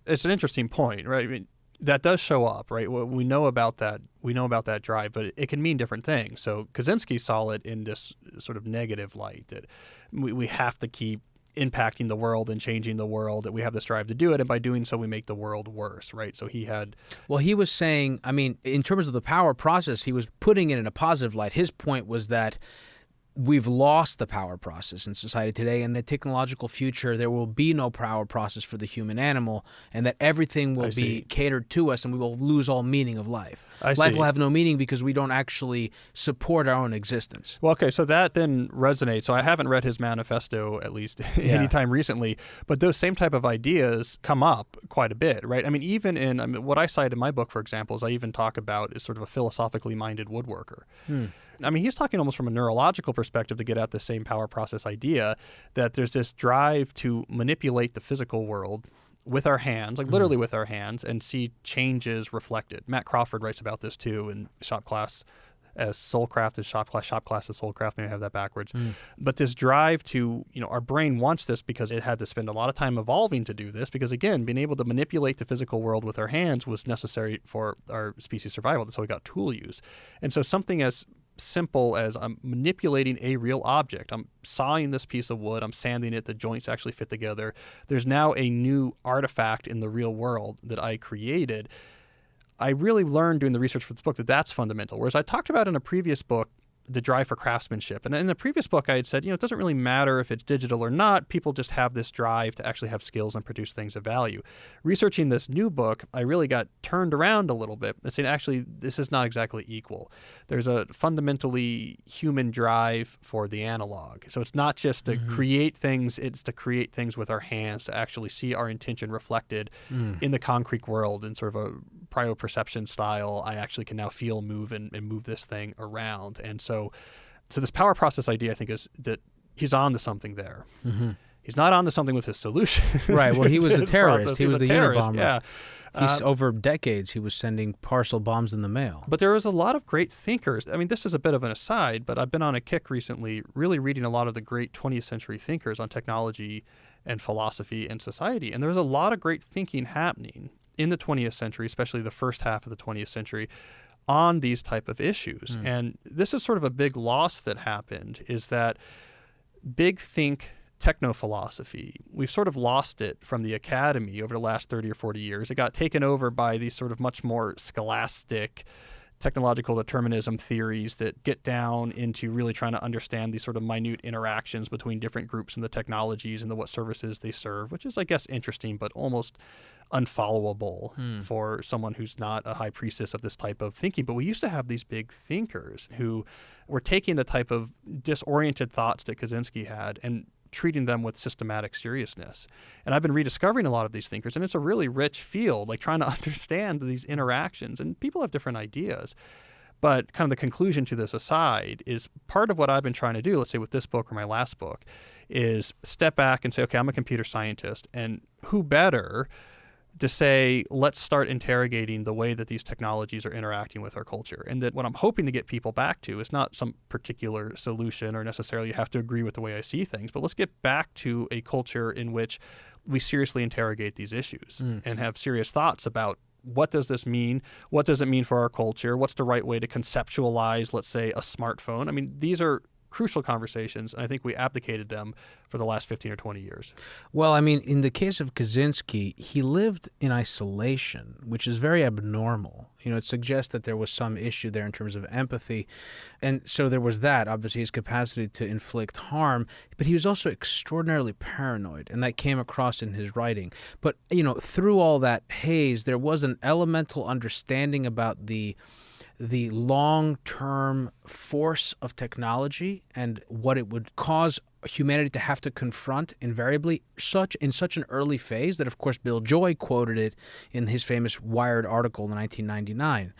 it's an interesting point, right? I mean, that does show up, right? We know about that. We know about that drive, but it can mean different things. So Kaczynski saw it in this sort of negative light that we have to keep impacting the world and changing the world, that we have this drive to do it, and by doing so we make the world worse, right? So he was saying, I mean, in terms of the power process, he was putting it in a positive light. His point was that we've lost the power process in society today. In the technological future, there will be no power process for the human animal, and that everything will be catered to us, and we will lose all meaning of life. Life will have no meaning because we don't actually support our own existence. Well, okay, so that then resonates. So I haven't read his manifesto, at least anytime recently, but those same type of ideas come up quite a bit, right? I mean, even what I cite in my book, for example, is I even talk about is sort of a philosophically minded woodworker. I mean, he's talking almost from a neurological perspective to get at the same power process idea that there's this drive to manipulate the physical world with our hands, like literally with our hands, and see changes reflected. Matt Crawford writes about this too in Shop Class as Soulcraft is Shop Class as Soulcraft. Maybe I have that backwards. But this drive to, our brain wants this because it had to spend a lot of time evolving to do this because, again, being able to manipulate the physical world with our hands was necessary for our species survival. That's how we got tool use. And so something as simple as I'm manipulating a real object. I'm sawing this piece of wood. I'm sanding it. The joints actually fit together. There's now a new artifact in the real world that I created. I really learned doing the research for this book that that's fundamental. Whereas I talked about in a previous book, the drive for craftsmanship. And in the previous book, I had said, it doesn't really matter if it's digital or not. People just have this drive to actually have skills and produce things of value. Researching this new book, I really got turned around a little bit and saying, actually, this is not exactly equal. There's a fundamentally human drive for the analog. So it's not just to create things, it's to create things with our hands, to actually see our intention reflected in the concrete world in sort of a cryoperception style. I actually can now feel, move, and move this thing around. And so this power process idea, I think, is that he's on to something there. He's not on to something with his solution. Right. Well, he was a terrorist. He was the Unabomber. Yeah. Over decades, he was sending parcel bombs in the mail. But there was a lot of great thinkers. I mean, this is a bit of an aside, but I've been on a kick recently really reading a lot of the great 20th century thinkers on technology and philosophy and society. And there was a lot of great thinking happening in the 20th century, especially the first half of the 20th century, on these type of issues. And this is sort of a big loss that happened, is that big think techno-philosophy. We've sort of lost it from the academy over the last 30 or 40 years. It got taken over by these sort of much more scholastic technological determinism theories that get down into really trying to understand these sort of minute interactions between different groups and the technologies and what services they serve, which is, I guess, interesting, but almost unfollowable for someone who's not a high priestess of this type of thinking. But we used to have these big thinkers who were taking the type of disoriented thoughts that Kaczynski had and treating them with systematic seriousness. And I've been rediscovering a lot of these thinkers, and it's a really rich field, like trying to understand these interactions. And people have different ideas. But kind of the conclusion to this aside is part of what I've been trying to do, let's say with this book or my last book, is step back and say, okay, I'm a computer scientist, and who better to say, let's start interrogating the way that these technologies are interacting with our culture. And that what I'm hoping to get people back to is not some particular solution or necessarily you have to agree with the way I see things, but let's get back to a culture in which we seriously interrogate these issues and have serious thoughts about what does this mean? What does it mean for our culture? What's the right way to conceptualize, let's say, a smartphone? I mean, these are crucial conversations, and I think we abdicated them for the last 15 or 20 years. Well, I mean, in the case of Kaczynski, he lived in isolation, which is very abnormal. You know, it suggests that there was some issue there in terms of empathy. And so there was that, obviously, his capacity to inflict harm, but he was also extraordinarily paranoid, and that came across in his writing. But, you know, through all that haze, there was an elemental understanding about the long-term force of technology and what it would cause humanity to have to confront invariably in such an early phase that, of course, Bill Joy quoted it in his famous Wired article in 1999.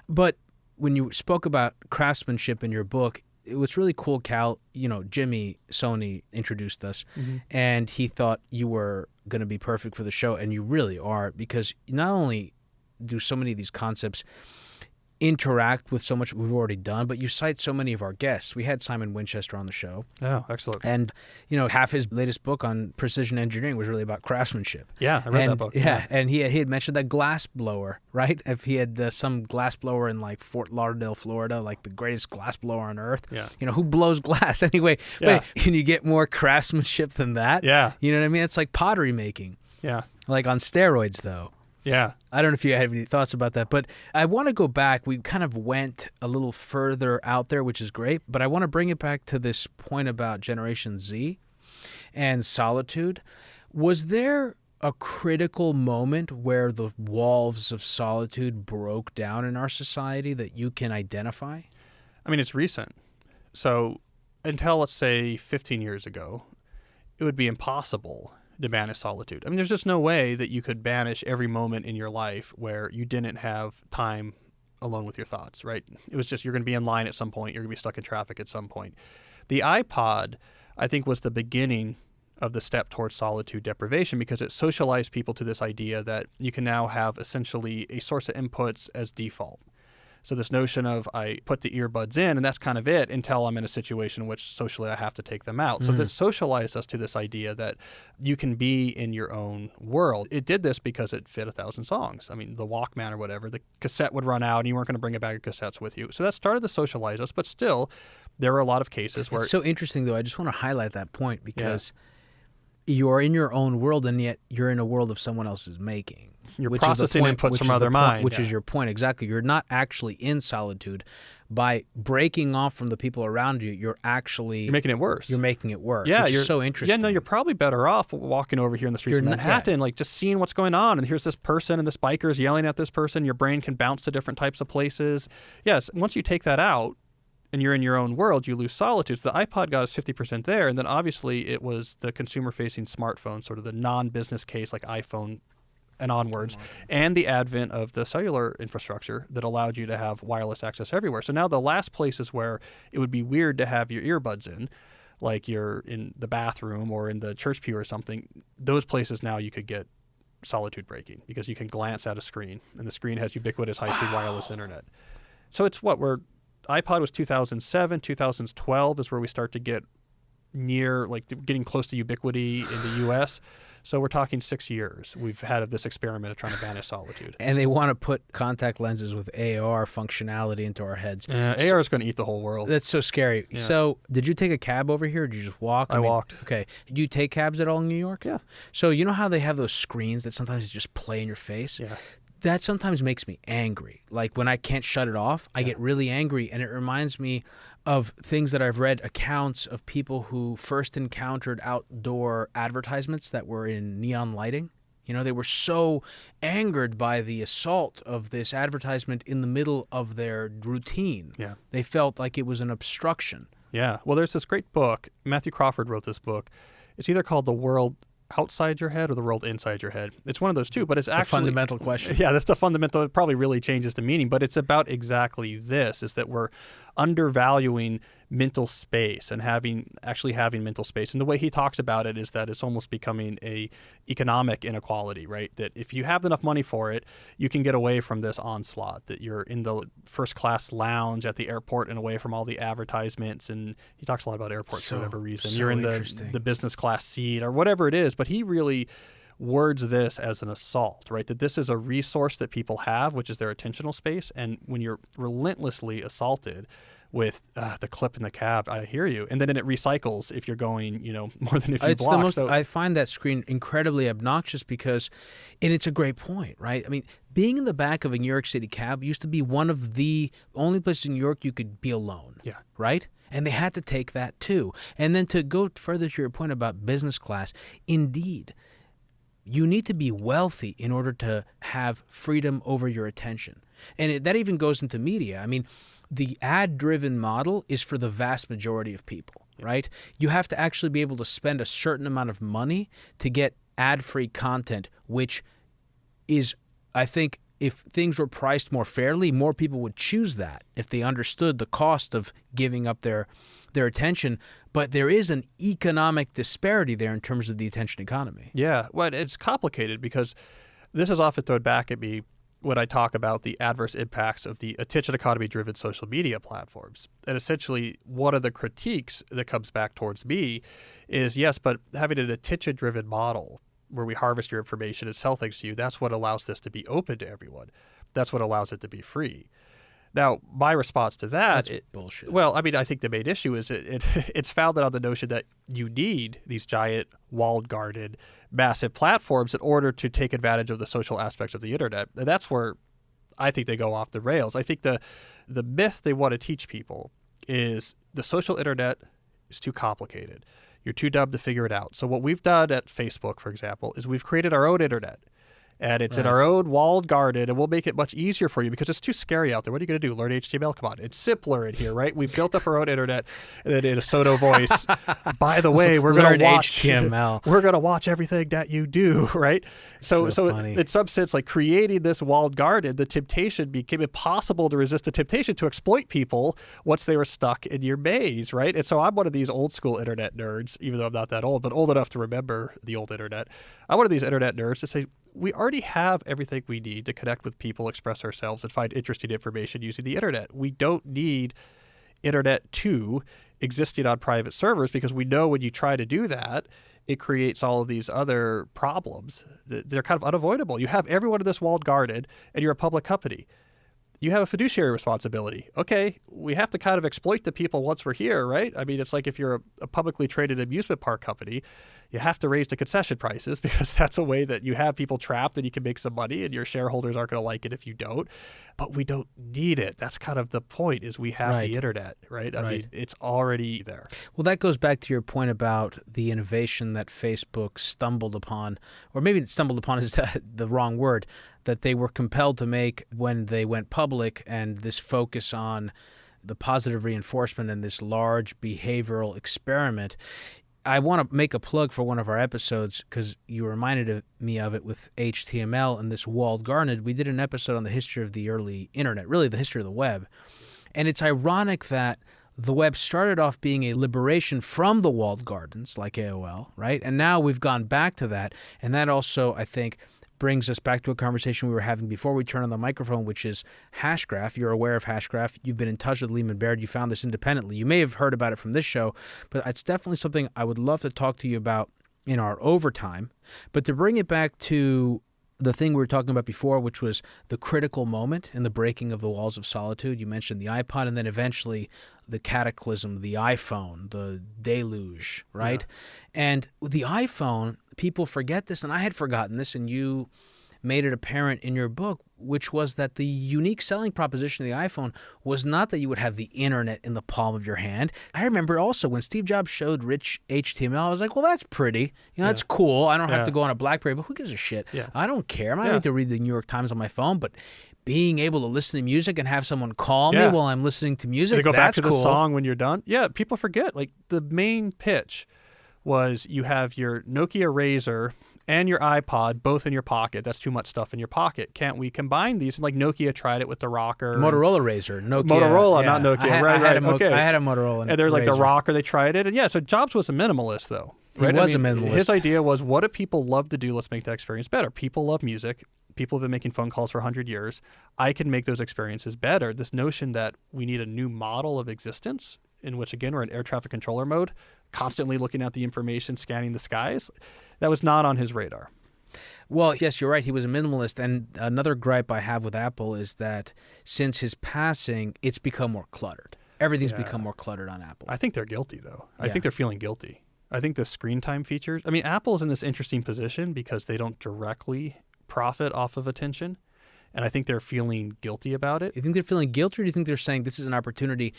But when you spoke about craftsmanship in your book, it was really cool, Cal. You know, Jimmy Sony introduced us, and he thought you were going to be perfect for the show, and you really are, because not only do so many of these concepts interact with so much we've already done, but you cite so many of our guests. We had Simon Winchester on the show. Oh, excellent. And, you know, half his latest book on precision engineering was really about craftsmanship. Yeah, I read that book. Yeah, and he had mentioned that glass blower, right? If he had some glass blower in like Fort Lauderdale, Florida, like the greatest glass blower on earth. Yeah. You know, who blows glass anyway? Yeah. But can you get more craftsmanship than that? Yeah. You know what I mean? It's like pottery making. Yeah. Like on steroids, though. Yeah. I don't know if you have any thoughts about that, but I want to go back. We kind of went a little further out there, which is great, but I want to bring it back to this point about Generation Z and solitude. Was there a critical moment where the walls of solitude broke down in our society that you can identify? I mean, it's recent. So until, let's say, 15 years ago, it would be impossible to banish solitude. I mean, there's just no way that you could banish every moment in your life where you didn't have time alone with your thoughts, right? It was just you're going to be in line at some point. You're going to be stuck in traffic at some point. The iPod, I think, was the beginning of the step towards solitude deprivation because it socialized people to this idea that you can now have essentially a source of inputs as default. So this notion of I put the earbuds in and that's kind of it until I'm in a situation in which socially I have to take them out. So this socialized us to this idea that you can be in your own world. It did this because it fit 1,000 songs. I mean, the Walkman or whatever, the cassette would run out and you weren't going to bring a bag of cassettes with you. So that started to socialize us, but still there were a lot of cases where... It's so interesting, though. I just want to highlight that point because you're in your own world and yet you're in a world of someone else's making. You're processing inputs from other minds. Which is your point, exactly. You're not actually in solitude. By breaking off from the people around you, you're making it worse. You're making it worse. Yeah, which is so interesting. Yeah, no, you're probably better off walking over here in the streets of Manhattan, like just seeing what's going on. And here's this person and this biker's yelling at this person. Your brain can bounce to different types of places. Yes, once you take that out, and you're in your own world, you lose solitude. So the iPod got us 50% there, and then obviously it was the consumer-facing smartphone, sort of the non-business case like iPhone and onwards, and the advent of the cellular infrastructure that allowed you to have wireless access everywhere. So now the last places where it would be weird to have your earbuds in, like you're in the bathroom or in the church pew or something, those places now you could get solitude breaking because you can glance at a screen, and the screen has ubiquitous high-speed wireless internet. So it's iPod was 2007, 2012 is where we start to get near, like getting close to ubiquity in the U.S. So we're talking 6 years. We've had this experiment of trying to banish solitude. And they want to put contact lenses with AR functionality into our heads. AR is going to eat the whole world. That's so scary. Yeah. So did you take a cab over here or did you just walk? I walked. Okay. Do you take cabs at all in New York? Yeah. So you know how they have those screens that sometimes just play in your face? Yeah. That sometimes makes me angry. Like when I can't shut it off, I get really angry, and it reminds me of things that I've read, accounts of people who first encountered outdoor advertisements that were in neon lighting. You know, they were so angered by the assault of this advertisement in the middle of their routine. Yeah. They felt like it was an obstruction. Yeah. Well, there's this great book. Matthew Crawford wrote this book. It's either called The World Outside Your Head or The World Inside Your Head. It's one of those two, but it's actually... The fundamental question. Yeah, that's the fundamental. It probably really changes the meaning, but it's about exactly this, is that we're undervaluing mental space and having mental space. And the way he talks about it is that it's almost becoming a economic inequality, right? That if you have enough money for it, you can get away from this onslaught, that you're in the first class lounge at the airport and away from all the advertisements. And he talks a lot about airports for whatever reason. You're in the business class seat or whatever it is, but he really words this as an assault, right? That this is a resource that people have, which is their attentional space. And when you're relentlessly assaulted with the clip in the cab, I hear you. And then it recycles if you're going, more than a few blocks. I find that screen incredibly obnoxious because, and it's a great point, right? I mean, being in the back of a New York City cab used to be one of the only places in New York you could be alone. Yeah. Right? And they had to take that too. And then to go further to your point about business class, indeed, you need to be wealthy in order to have freedom over your attention. And that even goes into media. I mean, the ad-driven model is for the vast majority of people, right? You have to actually be able to spend a certain amount of money to get ad-free content, which is, I think, if things were priced more fairly, more people would choose that if they understood the cost of giving up their attention. But there is an economic disparity there in terms of the attention economy. Yeah, well, it's complicated because this is often thrown back at me when I talk about the adverse impacts of the attention economy-driven social media platforms. And essentially, one of the critiques that comes back towards me is, yes, but having an attention-driven model where we harvest your information and sell things to you, that's what allows this to be open to everyone. That's what allows it to be free. Now, my response to that... That's bullshit. Well, I mean, I think the main issue is it's founded on the notion that you need these giant, walled garden, massive platforms in order to take advantage of the social aspects of the internet. And that's where I think they go off the rails. I think the myth they want to teach people is the social internet is too complicated. You're too dumb to figure it out. So what we've done at Facebook, for example, is we've created our own internet. And it's in our own walled garden, and we'll make it much easier for you because it's too scary out there. What are you going to do? Learn HTML? Come on. It's simpler in here, right? We've built up our own internet and then in a Soto voice. By the way, we're going to watch HTML. We're going to watch everything that you do, right? So in some sense, like creating this walled garden, the temptation became impossible to resist the temptation to exploit people once they were stuck in your maze, right? And so I'm one of these old school internet nerds, even though I'm not that old, but old enough to remember the old internet. I'm one of these internet nerds to say, we already have everything we need to connect with people, express ourselves, and find interesting information using the internet. We don't need Internet 2 existing on private servers because we know when you try to do that, it creates all of these other problems. They're kind of unavoidable. You have everyone in this walled garden, and you're a public company. You have a fiduciary responsibility. Okay, we have to kind of exploit the people once we're here, right? I mean, it's like if you're a publicly traded amusement park company, you have to raise the concession prices because that's a way that you have people trapped and you can make some money, and your shareholders aren't going to like it if you don't. But we don't need it. That's kind of the point, is we have the internet, right? I mean, it's already there. Well, that goes back to your point about the innovation that Facebook stumbled upon, or maybe stumbled upon is the wrong word, that they were compelled to make when they went public, and this focus on the positive reinforcement and this large behavioral experiment. I want to make a plug for one of our episodes because you reminded me of it with HTML and this walled garden. We did an episode on the history of the early internet, really the history of the web. And it's ironic that the web started off being a liberation from the walled gardens like AOL, right? And now we've gone back to that. And that also, I think, brings us back to a conversation we were having before we turned on the microphone, which is Hashgraph. You're aware of Hashgraph. You've been in touch with Lehman Baird. You found this independently. You may have heard about it from this show, but it's definitely something I would love to talk to you about in our overtime. But to bring it back to the thing we were talking about before, which was the critical moment in the breaking of the walls of solitude. You mentioned the iPod, and then eventually the cataclysm, the iPhone, the deluge, right? Yeah. And with the iPhone, people forget this, and I had forgotten this, and you made it apparent in your book, which was that the unique selling proposition of the iPhone was not that you would have the internet in the palm of your hand. I remember also when Steve Jobs showed rich HTML, I was like, well, that's pretty. That's cool. I don't have to go on a BlackBerry, but who gives a shit? Yeah. I don't care. I'm not going to read the New York Times on my phone, but being able to listen to music and have someone call me while I'm listening to music, to go that's back to cool. the song when you're done. Yeah, people forget. Like, the main pitch was you have your Nokia Razr and your iPod both in your pocket. That's too much stuff in your pocket. Can't we combine these? And like Nokia tried it with the rocker. Motorola Razr. Nokia. Motorola, not Nokia. I had a Motorola. And there's like the rocker, they tried it. And yeah, so Jobs was a minimalist though. Right? He was a minimalist. His idea was, what do people love to do? Let's make that experience better. People love music. People have been making phone calls for 100 years. I can make those experiences better. This notion that we need a new model of existence in which, again, we're in air traffic controller mode, constantly looking at the information, scanning the skies, that was not on his radar. Well, yes, you're right. He was a minimalist. And another gripe I have with Apple is that since his passing, it's become more cluttered. Everything's become more cluttered on Apple. I think they're guilty, though. I think they're feeling guilty. I think the screen time features, I mean, Apple's in this interesting position because they don't directly profit off of attention. And I think they're feeling guilty about it. You think they're feeling guilty, or do you think they're saying this is an opportunity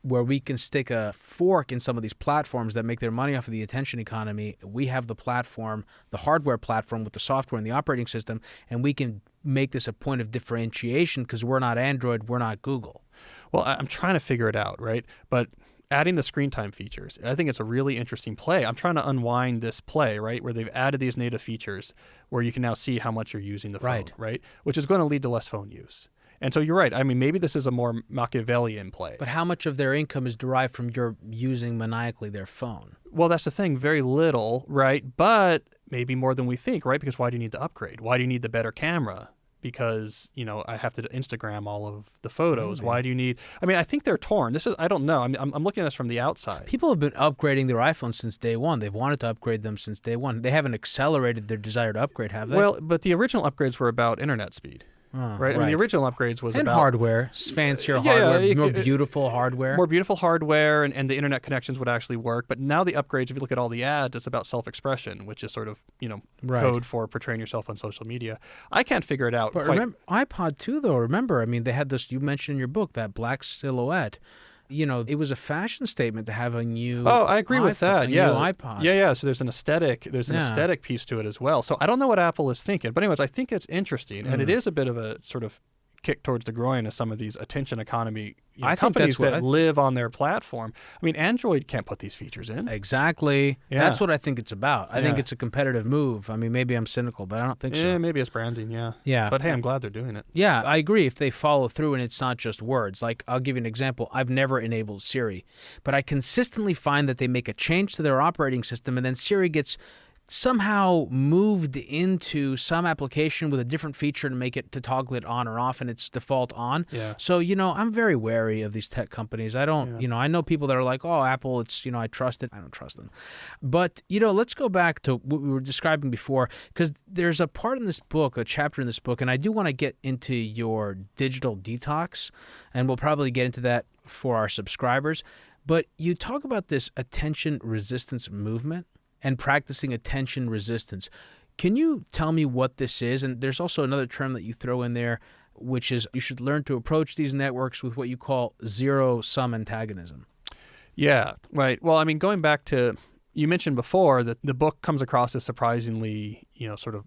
where we can stick a fork in some of these platforms that make their money off of the attention economy? We have the platform, the hardware platform with the software and the operating system, and we can make this a point of differentiation because we're not Android, we're not Google. Well, I'm trying to figure it out, right? But adding the screen time features, I think it's a really interesting play. I'm trying to unwind this play, right, where they've added these native features where you can now see how much you're using the phone, right? Which is going to lead to less phone use. And so you're right. I mean, maybe this is a more Machiavellian play. But how much of their income is derived from your using maniacally their phone? Well, that's the thing. Very little, right? But maybe more than we think, right? Because why do you need to upgrade? Why do you need the better camera? Because, I have to Instagram all of the photos. Maybe. Why do you need... I mean, I think they're torn. I don't know. I'm looking at this from the outside. People have been upgrading their iPhones since day one. They've wanted to upgrade them since day one. They haven't accelerated their desire to upgrade, have they? Well, but the original upgrades were about internet speed. Right? I mean, the original upgrades was and about... hardware, fancier hardware, more beautiful hardware. More beautiful hardware, and the internet connections would actually work. But now the upgrades, if you look at all the ads, it's about self-expression, which is sort of, code for portraying yourself on social media. I can't figure it out. But remember, iPod too, though, remember, I mean, they had this, you mentioned in your book, that black silhouette. It was a fashion statement to have a new I agree with that. New iPod. Yeah. So there's an aesthetic piece to it as well. So I don't know what Apple is thinking. But anyways, I think it's interesting. And it is a bit of a sort of kick towards the groin of some of these attention economy companies that live on their platform. I mean, Android can't put these features in. Exactly. Yeah. That's what I think it's about. I think it's a competitive move. I mean, maybe I'm cynical, but I don't think so. Yeah, maybe it's branding, Yeah. But hey, I'm glad they're doing it. Yeah, I agree if they follow through and it's not just words. Like, I'll give you an example. I've never enabled Siri, but I consistently find that they make a change to their operating system and then Siri gets somehow moved into some application with a different feature to toggle it on or off, and it's default on. Yeah. So, I'm very wary of these tech companies. I don't, I know people that are like, oh, Apple, it's, I trust it. I don't trust them. But, let's go back to what we were describing before, because there's a part in this book, a chapter in this book, and I do want to get into your digital detox, and we'll probably get into that for our subscribers. But you talk about this attention resistance movement and practicing attention resistance. Can you tell me what this is? And there's also another term that you throw in there, which is you should learn to approach these networks with what you call zero-sum antagonism. Yeah, right. Well, I mean, going back to, you mentioned before that the book comes across as surprisingly, sort of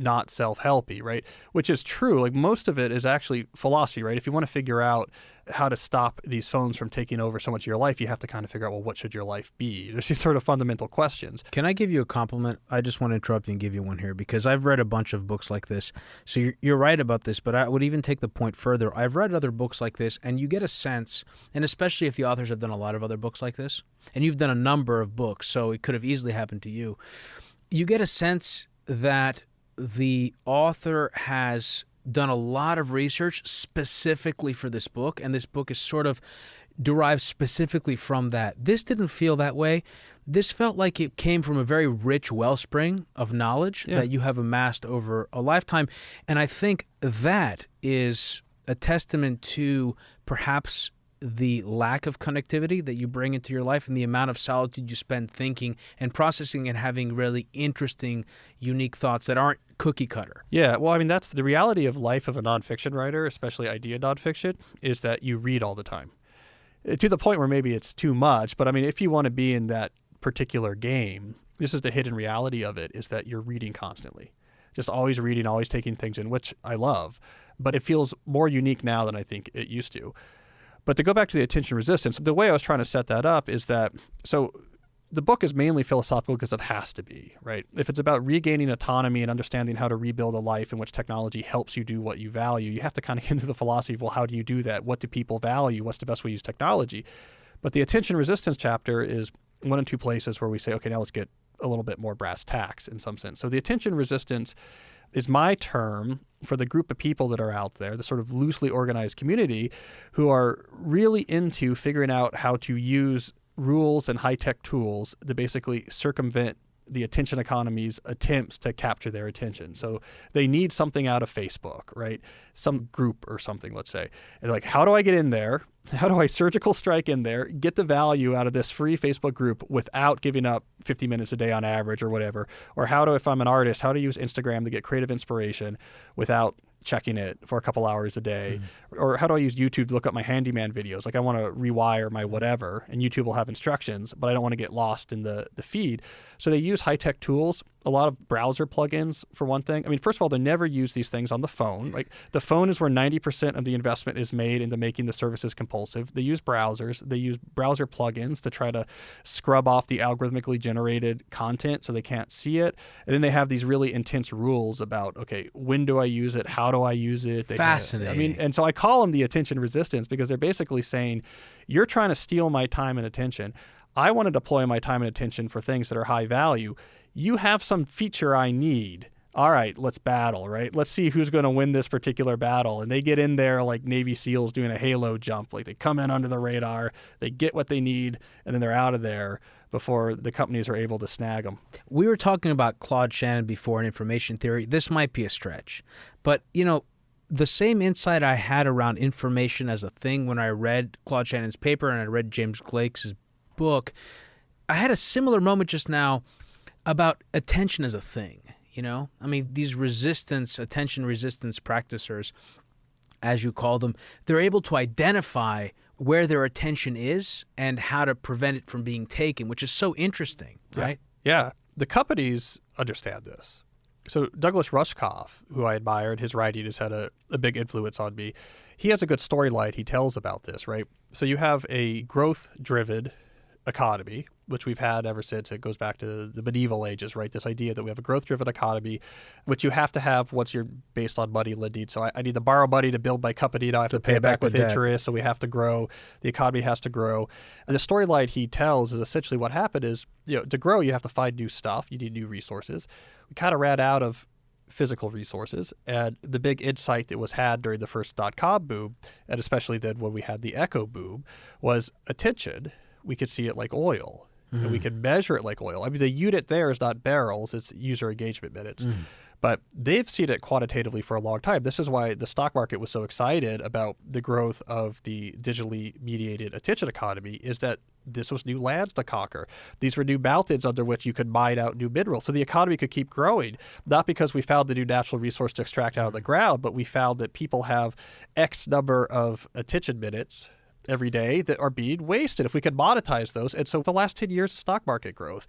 not self-helpy, right? Which is true. Like, most of it is actually philosophy, right? If you want to figure out how to stop these phones from taking over so much of your life, you have to kind of figure out, well, what should your life be? There's these sort of fundamental questions. Can I give you a compliment? I just want to interrupt you and give you one here, because I've read a bunch of books like this. So you're right about this, but I would even take the point further. I've read other books like this, and you get a sense, and especially if the authors have done a lot of other books like this, and you've done a number of books, so it could have easily happened to you. You get a sense that the author has done a lot of research specifically for this book, and this book is sort of derives specifically from that. This didn't feel that way. This felt like it came from a very rich wellspring of knowledge that you have amassed over a lifetime. And I think that is a testament to perhaps the lack of connectivity that you bring into your life and the amount of solitude you spend thinking and processing and having really interesting, unique thoughts that aren't cookie cutter. Yeah, well, I mean, that's the reality of life of a nonfiction writer, especially idea nonfiction, is that you read all the time. To the point where maybe it's too much, but I mean, if you want to be in that particular game, this is the hidden reality of it, is that you're reading constantly. Just always reading, always taking things in, which I love. But it feels more unique now than I think it used to. But to go back to the attention resistance, the way I was trying to set that up is that, so the book is mainly philosophical because it has to be, right? If it's about regaining autonomy and understanding how to rebuild a life in which technology helps you do what you value, you have to kind of get into the philosophy of, well, how do you do that? What do people value? What's the best way to use technology? But the attention resistance chapter is one and two places where we say, okay, now let's get a little bit more brass tacks in some sense. So the attention resistance is my term for the group of people that are out there, the sort of loosely organized community who are really into figuring out how to use rules and high-tech tools to basically circumvent the attention economy's attempts to capture their attention. So they need something out of Facebook, right? Some group or something, let's say. And like, how do I get in there? How do I surgical strike in there, get the value out of this free Facebook group without giving up 50 minutes a day on average or whatever? Or how do, if I'm an artist, how to use Instagram to get creative inspiration without checking it for a couple hours a day? Or how do I use YouTube to look up my handyman videos? Like I want to rewire my whatever, and YouTube will have instructions, but I don't want to get lost in the feed. So they use high-tech tools, a lot of browser plugins for one thing. I mean, first of all, they never use these things on the phone. Like the phone is where 90% of the investment is made into making the services compulsive. They use browsers. They use browser plugins to try to scrub off the algorithmically generated content so they can't see it. And then they have these really intense rules about, okay, when do I use it? How do I use it? Fascinating. I mean, and so I call them the attention resistance because they're basically saying, you're trying to steal my time and attention. I want to deploy my time and attention for things that are high value. You have some feature I need. All right, let's battle, right? Let's see who's going to win this particular battle. And they get in there like Navy SEALs doing a halo jump. Like they come in under the radar, they get what they need, and then they're out of there before the companies are able to snag them. We were talking about Claude Shannon before in information theory. This might be a stretch. But, you know, the same insight I had around information as a thing when I read Claude Shannon's paper and I read James Blake's book, I had a similar moment just now about attention as a thing, you know? I mean, these attention resistance practitioners, as you call them, they're able to identify where their attention is and how to prevent it from being taken, which is so interesting, right? Yeah. The companies understand this. So Douglas Rushkoff, who I admired, his writing has had a big influence on me. He has a good storyline he tells about this, right? So you have a growth-driven economy, which we've had ever since. It goes back to the medieval ages, right? This idea that we have a growth-driven economy, which you have to have once you're based on money lending. So I need to borrow money to build my company. Now I have to pay it back with interest. So we have to grow. The economy has to grow. And the storyline he tells is essentially what happened is, you know, to grow, you have to find new stuff. You need new resources. We kind of ran out of physical resources. And the big insight that was had during the first .com boom, and especially then when we had the echo boom, was attention. We could see it like oil. And we can measure it like oil. I mean, the unit there is not barrels, it's user engagement minutes. But they've seen it quantitatively for a long time. This is why the stock market was so excited about the growth of the digitally mediated attention economy, is that this was new lands to conquer. These were new mountains under which you could mine out new minerals. So the economy could keep growing, not because we found the new natural resource to extract out of the ground, but we found that people have X number of attention minutes every day that are being wasted if we could monetize those. And so the last 10 years of stock market growth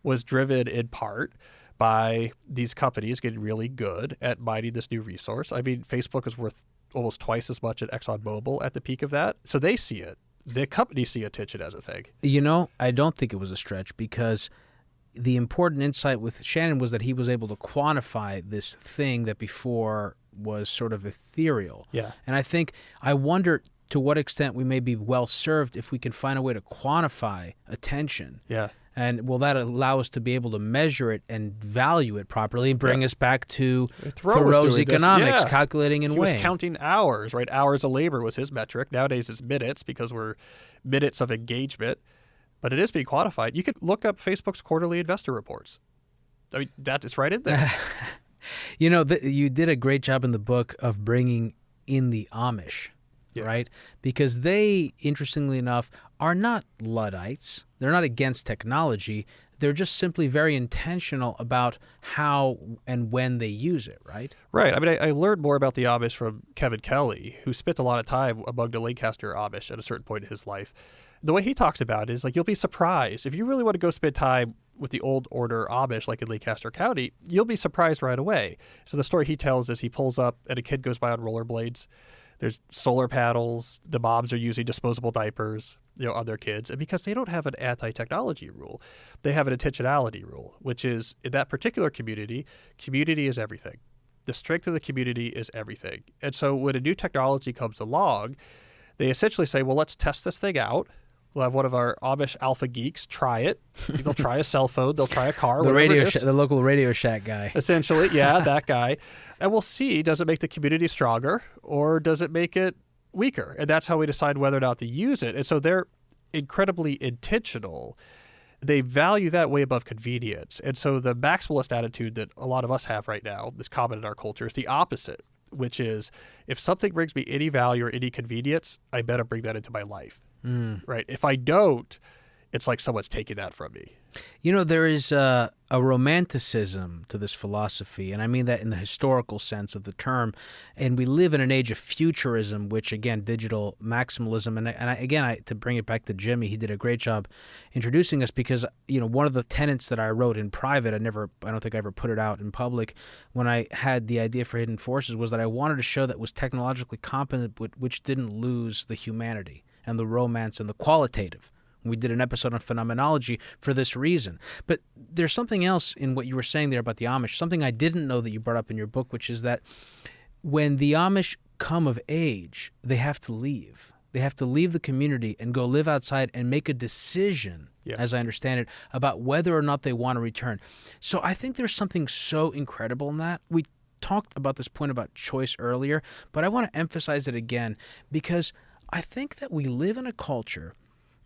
was driven in part by these companies getting really good at mining this new resource. I mean, Facebook is worth almost twice as much at ExxonMobil at the peak of that. So they see it. The companies see attention as a thing. You know, I don't think it was a stretch, because the important insight with Shannon was that he was able to quantify this thing that before was sort of ethereal. Yeah. And I wonder to what extent we may be well served if we can find a way to quantify attention. Yeah. And will that allow us to be able to measure it and value it properly and bring us back to Thoreau's economics, calculating and weighing? He was counting hours, right? Hours of labor was his metric. Nowadays it's minutes because we're minutes of engagement. But it is being quantified. You could look up Facebook's quarterly investor reports. I mean, that is right in there. You did a great job in the book of bringing in the Amish, right? Because they, interestingly enough, are not Luddites. They're not against technology. They're just simply very intentional about how and when they use it, right? Right. I mean, I learned more about the Amish from Kevin Kelly, who spent a lot of time among the Lancaster Amish at a certain point in his life. The way he talks about it is like, you'll be surprised. If you really want to go spend time with the old order Amish, like in Lancaster County, you'll be surprised right away. So the story he tells is he pulls up and a kid goes by on rollerblades. There's solar panels. The moms are using disposable diapers, on their kids. And because they don't have an anti-technology rule, they have an intentionality rule, which is in that particular community is everything. The strength of the community is everything. And so when a new technology comes along, they essentially say, well, let's test this thing out. We'll have one of our Amish alpha geeks try it. They'll try a cell phone. They'll try a car. The local Radio Shack guy. Essentially, yeah, that guy. And we'll see, does it make the community stronger or does it make it weaker? And that's how we decide whether or not to use it. And so they're incredibly intentional. They value that way above convenience. And so the maximalist attitude that a lot of us have right now, this common in our culture, is the opposite, which is if something brings me any value or any convenience, I better bring that into my life. Right? If I don't, it's like someone's taking that from me. There is a romanticism to this philosophy, and I mean that in the historical sense of the term. And we live in an age of futurism, which, again, digital maximalism. And to bring it back to Jimmy, he did a great job introducing us because, one of the tenets that I wrote in private, I don't think I ever put it out in public, when I had the idea for Hidden Forces, was that I wanted to show that was technologically competent, which didn't lose the humanity and the romance and the qualitative. We did an episode on phenomenology for this reason. But there's something else in what you were saying there about the Amish, something I didn't know that you brought up in your book, which is that when the Amish come of age, they have to leave. They have to leave the community and go live outside and make a decision, as I understand it, about whether or not they want to return. So I think there's something so incredible in that. We talked about this point about choice earlier, but I want to emphasize it again because I think that we live in a culture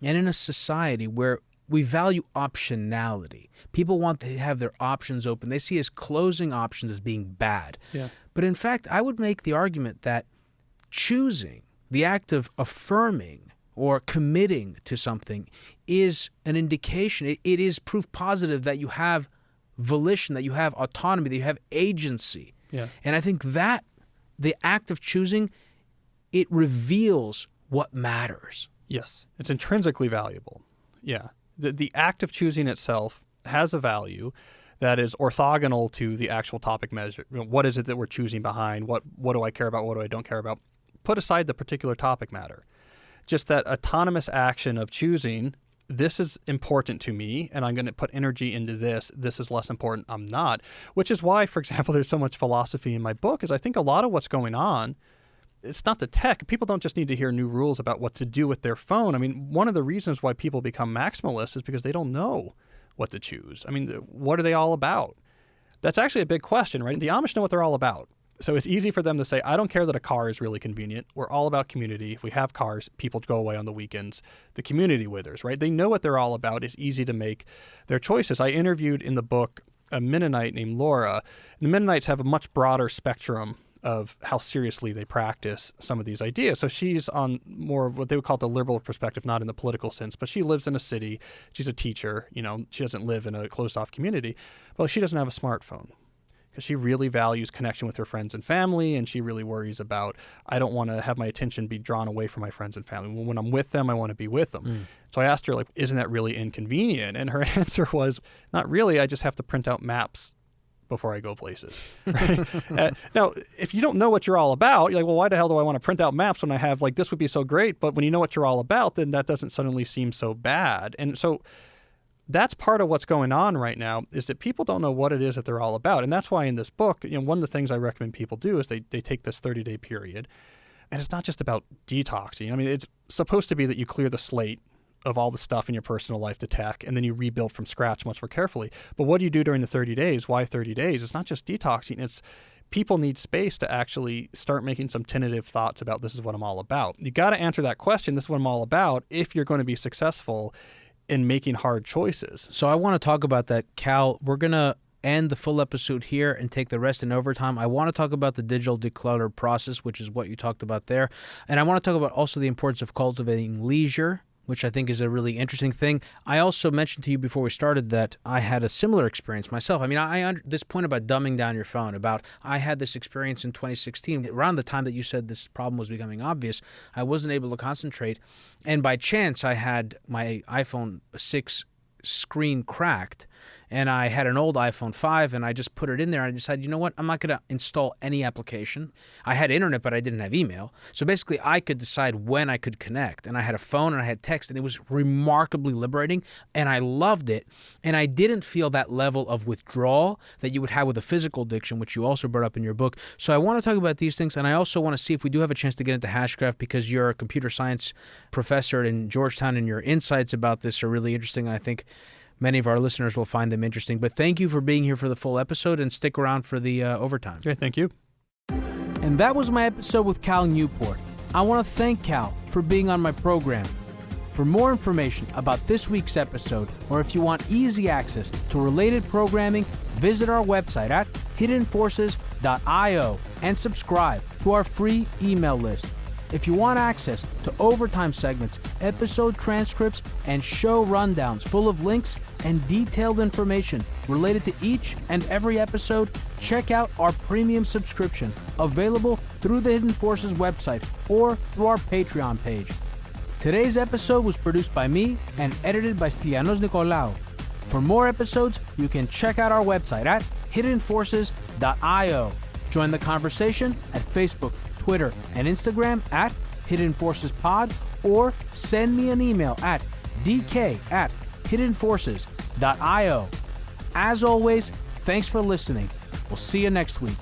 and in a society where we value optionality. People want to have their options open. They see as closing options as being bad. Yeah. But in fact, I would make the argument that choosing, the act of affirming or committing to something, is an indication. It is proof positive that you have volition, that you have autonomy, that you have agency. Yeah. And I think that the act of choosing, it reveals what matters. Yes, it's intrinsically valuable. Yeah. The act of choosing itself has a value that is orthogonal to the actual topic measure. What is it that we're choosing behind? What do I care about? What do I don't care about? Put aside the particular topic matter. Just that autonomous action of choosing, this is important to me, and I'm going to put energy into this. This is less important. I'm not. Which is why, for example, there's so much philosophy in my book, is I think a lot of what's going on, it's not the tech. People don't just need to hear new rules about what to do with their phone. I mean, one of the reasons why people become maximalists is because they don't know what to choose. I mean, what are they all about? That's actually a big question, right? The Amish know what they're all about. So it's easy for them to say, I don't care that a car is really convenient. We're all about community. If we have cars, people go away on the weekends. The community withers, right? They know what they're all about. It's easy to make their choices. I interviewed in the book a Mennonite named Laura. And the Mennonites have a much broader spectrum of how seriously they practice some of these ideas. So she's on more of what they would call the liberal perspective, not in the political sense, but she lives in a city. She's a teacher. She doesn't live in a closed-off community. Well, she doesn't have a smartphone because she really values connection with her friends and family, and she really worries about, I don't want to have my attention be drawn away from my friends and family. When I'm with them, I want to be with them. So I asked her, isn't that really inconvenient? And her answer was, not really. I just have to print out maps before I go places. Right? Now, if you don't know what you're all about, you're like, well, why the hell do I want to print out maps when I have, this would be so great? But when you know what you're all about, then that doesn't suddenly seem so bad. And so that's part of what's going on right now, is that people don't know what it is that they're all about. And that's why in this book, one of the things I recommend people do is they take this 30-day period. And it's not just about detoxing. I mean, it's supposed to be that you clear the slate of all the stuff in your personal life to tech, and then you rebuild from scratch much more carefully. But what do you do during the 30 days? Why 30 days? It's not just detoxing. It's people need space to actually start making some tentative thoughts about this is what I'm all about. You got to answer that question, this is what I'm all about, if you're going to be successful in making hard choices. So I want to talk about that, Cal. We're going to end the full episode here and take the rest in overtime. I want to talk about the digital declutter process, which is what you talked about there. And I want to talk about also the importance of cultivating leisure, which I think is a really interesting thing. I also mentioned to you before we started that I had a similar experience myself. I mean, this point about dumbing down your phone, I had this experience in 2016, around the time that you said this problem was becoming obvious. I wasn't able to concentrate. And by chance, I had my iPhone 6 screen cracked, and I had an old iPhone 5, and I just put it in there. I decided, you know what, I'm not going to install any application. I had internet, but I didn't have email. So basically, I could decide when I could connect, and I had a phone, and I had text, and it was remarkably liberating, and I loved it, and I didn't feel that level of withdrawal that you would have with a physical addiction, which you also brought up in your book. So I want to talk about these things, and I also want to see if we do have a chance to get into Hashgraph, because you're a computer science professor in Georgetown, and your insights about this are really interesting, and I think many of our listeners will find them interesting. But thank you for being here for the full episode, and stick around for the overtime. Okay, thank you. And that was my episode with Cal Newport. I want to thank Cal for being on my program. For more information about this week's episode, or if you want easy access to related programming, visit our website at hiddenforces.io and subscribe to our free email list. If you want access to overtime segments, episode transcripts, and show rundowns full of links and detailed information related to each and every episode, check out our premium subscription, available through the Hidden Forces website or through our Patreon page. Today's episode was produced by me and edited by Stylianos Nicolaou. For more episodes, you can check out our website at hiddenforces.io. Join the conversation at Facebook, Twitter, and Instagram at Hidden Forces Pod, or send me an email at dk@hiddenforces.io. As always, thanks for listening. We'll see you next week.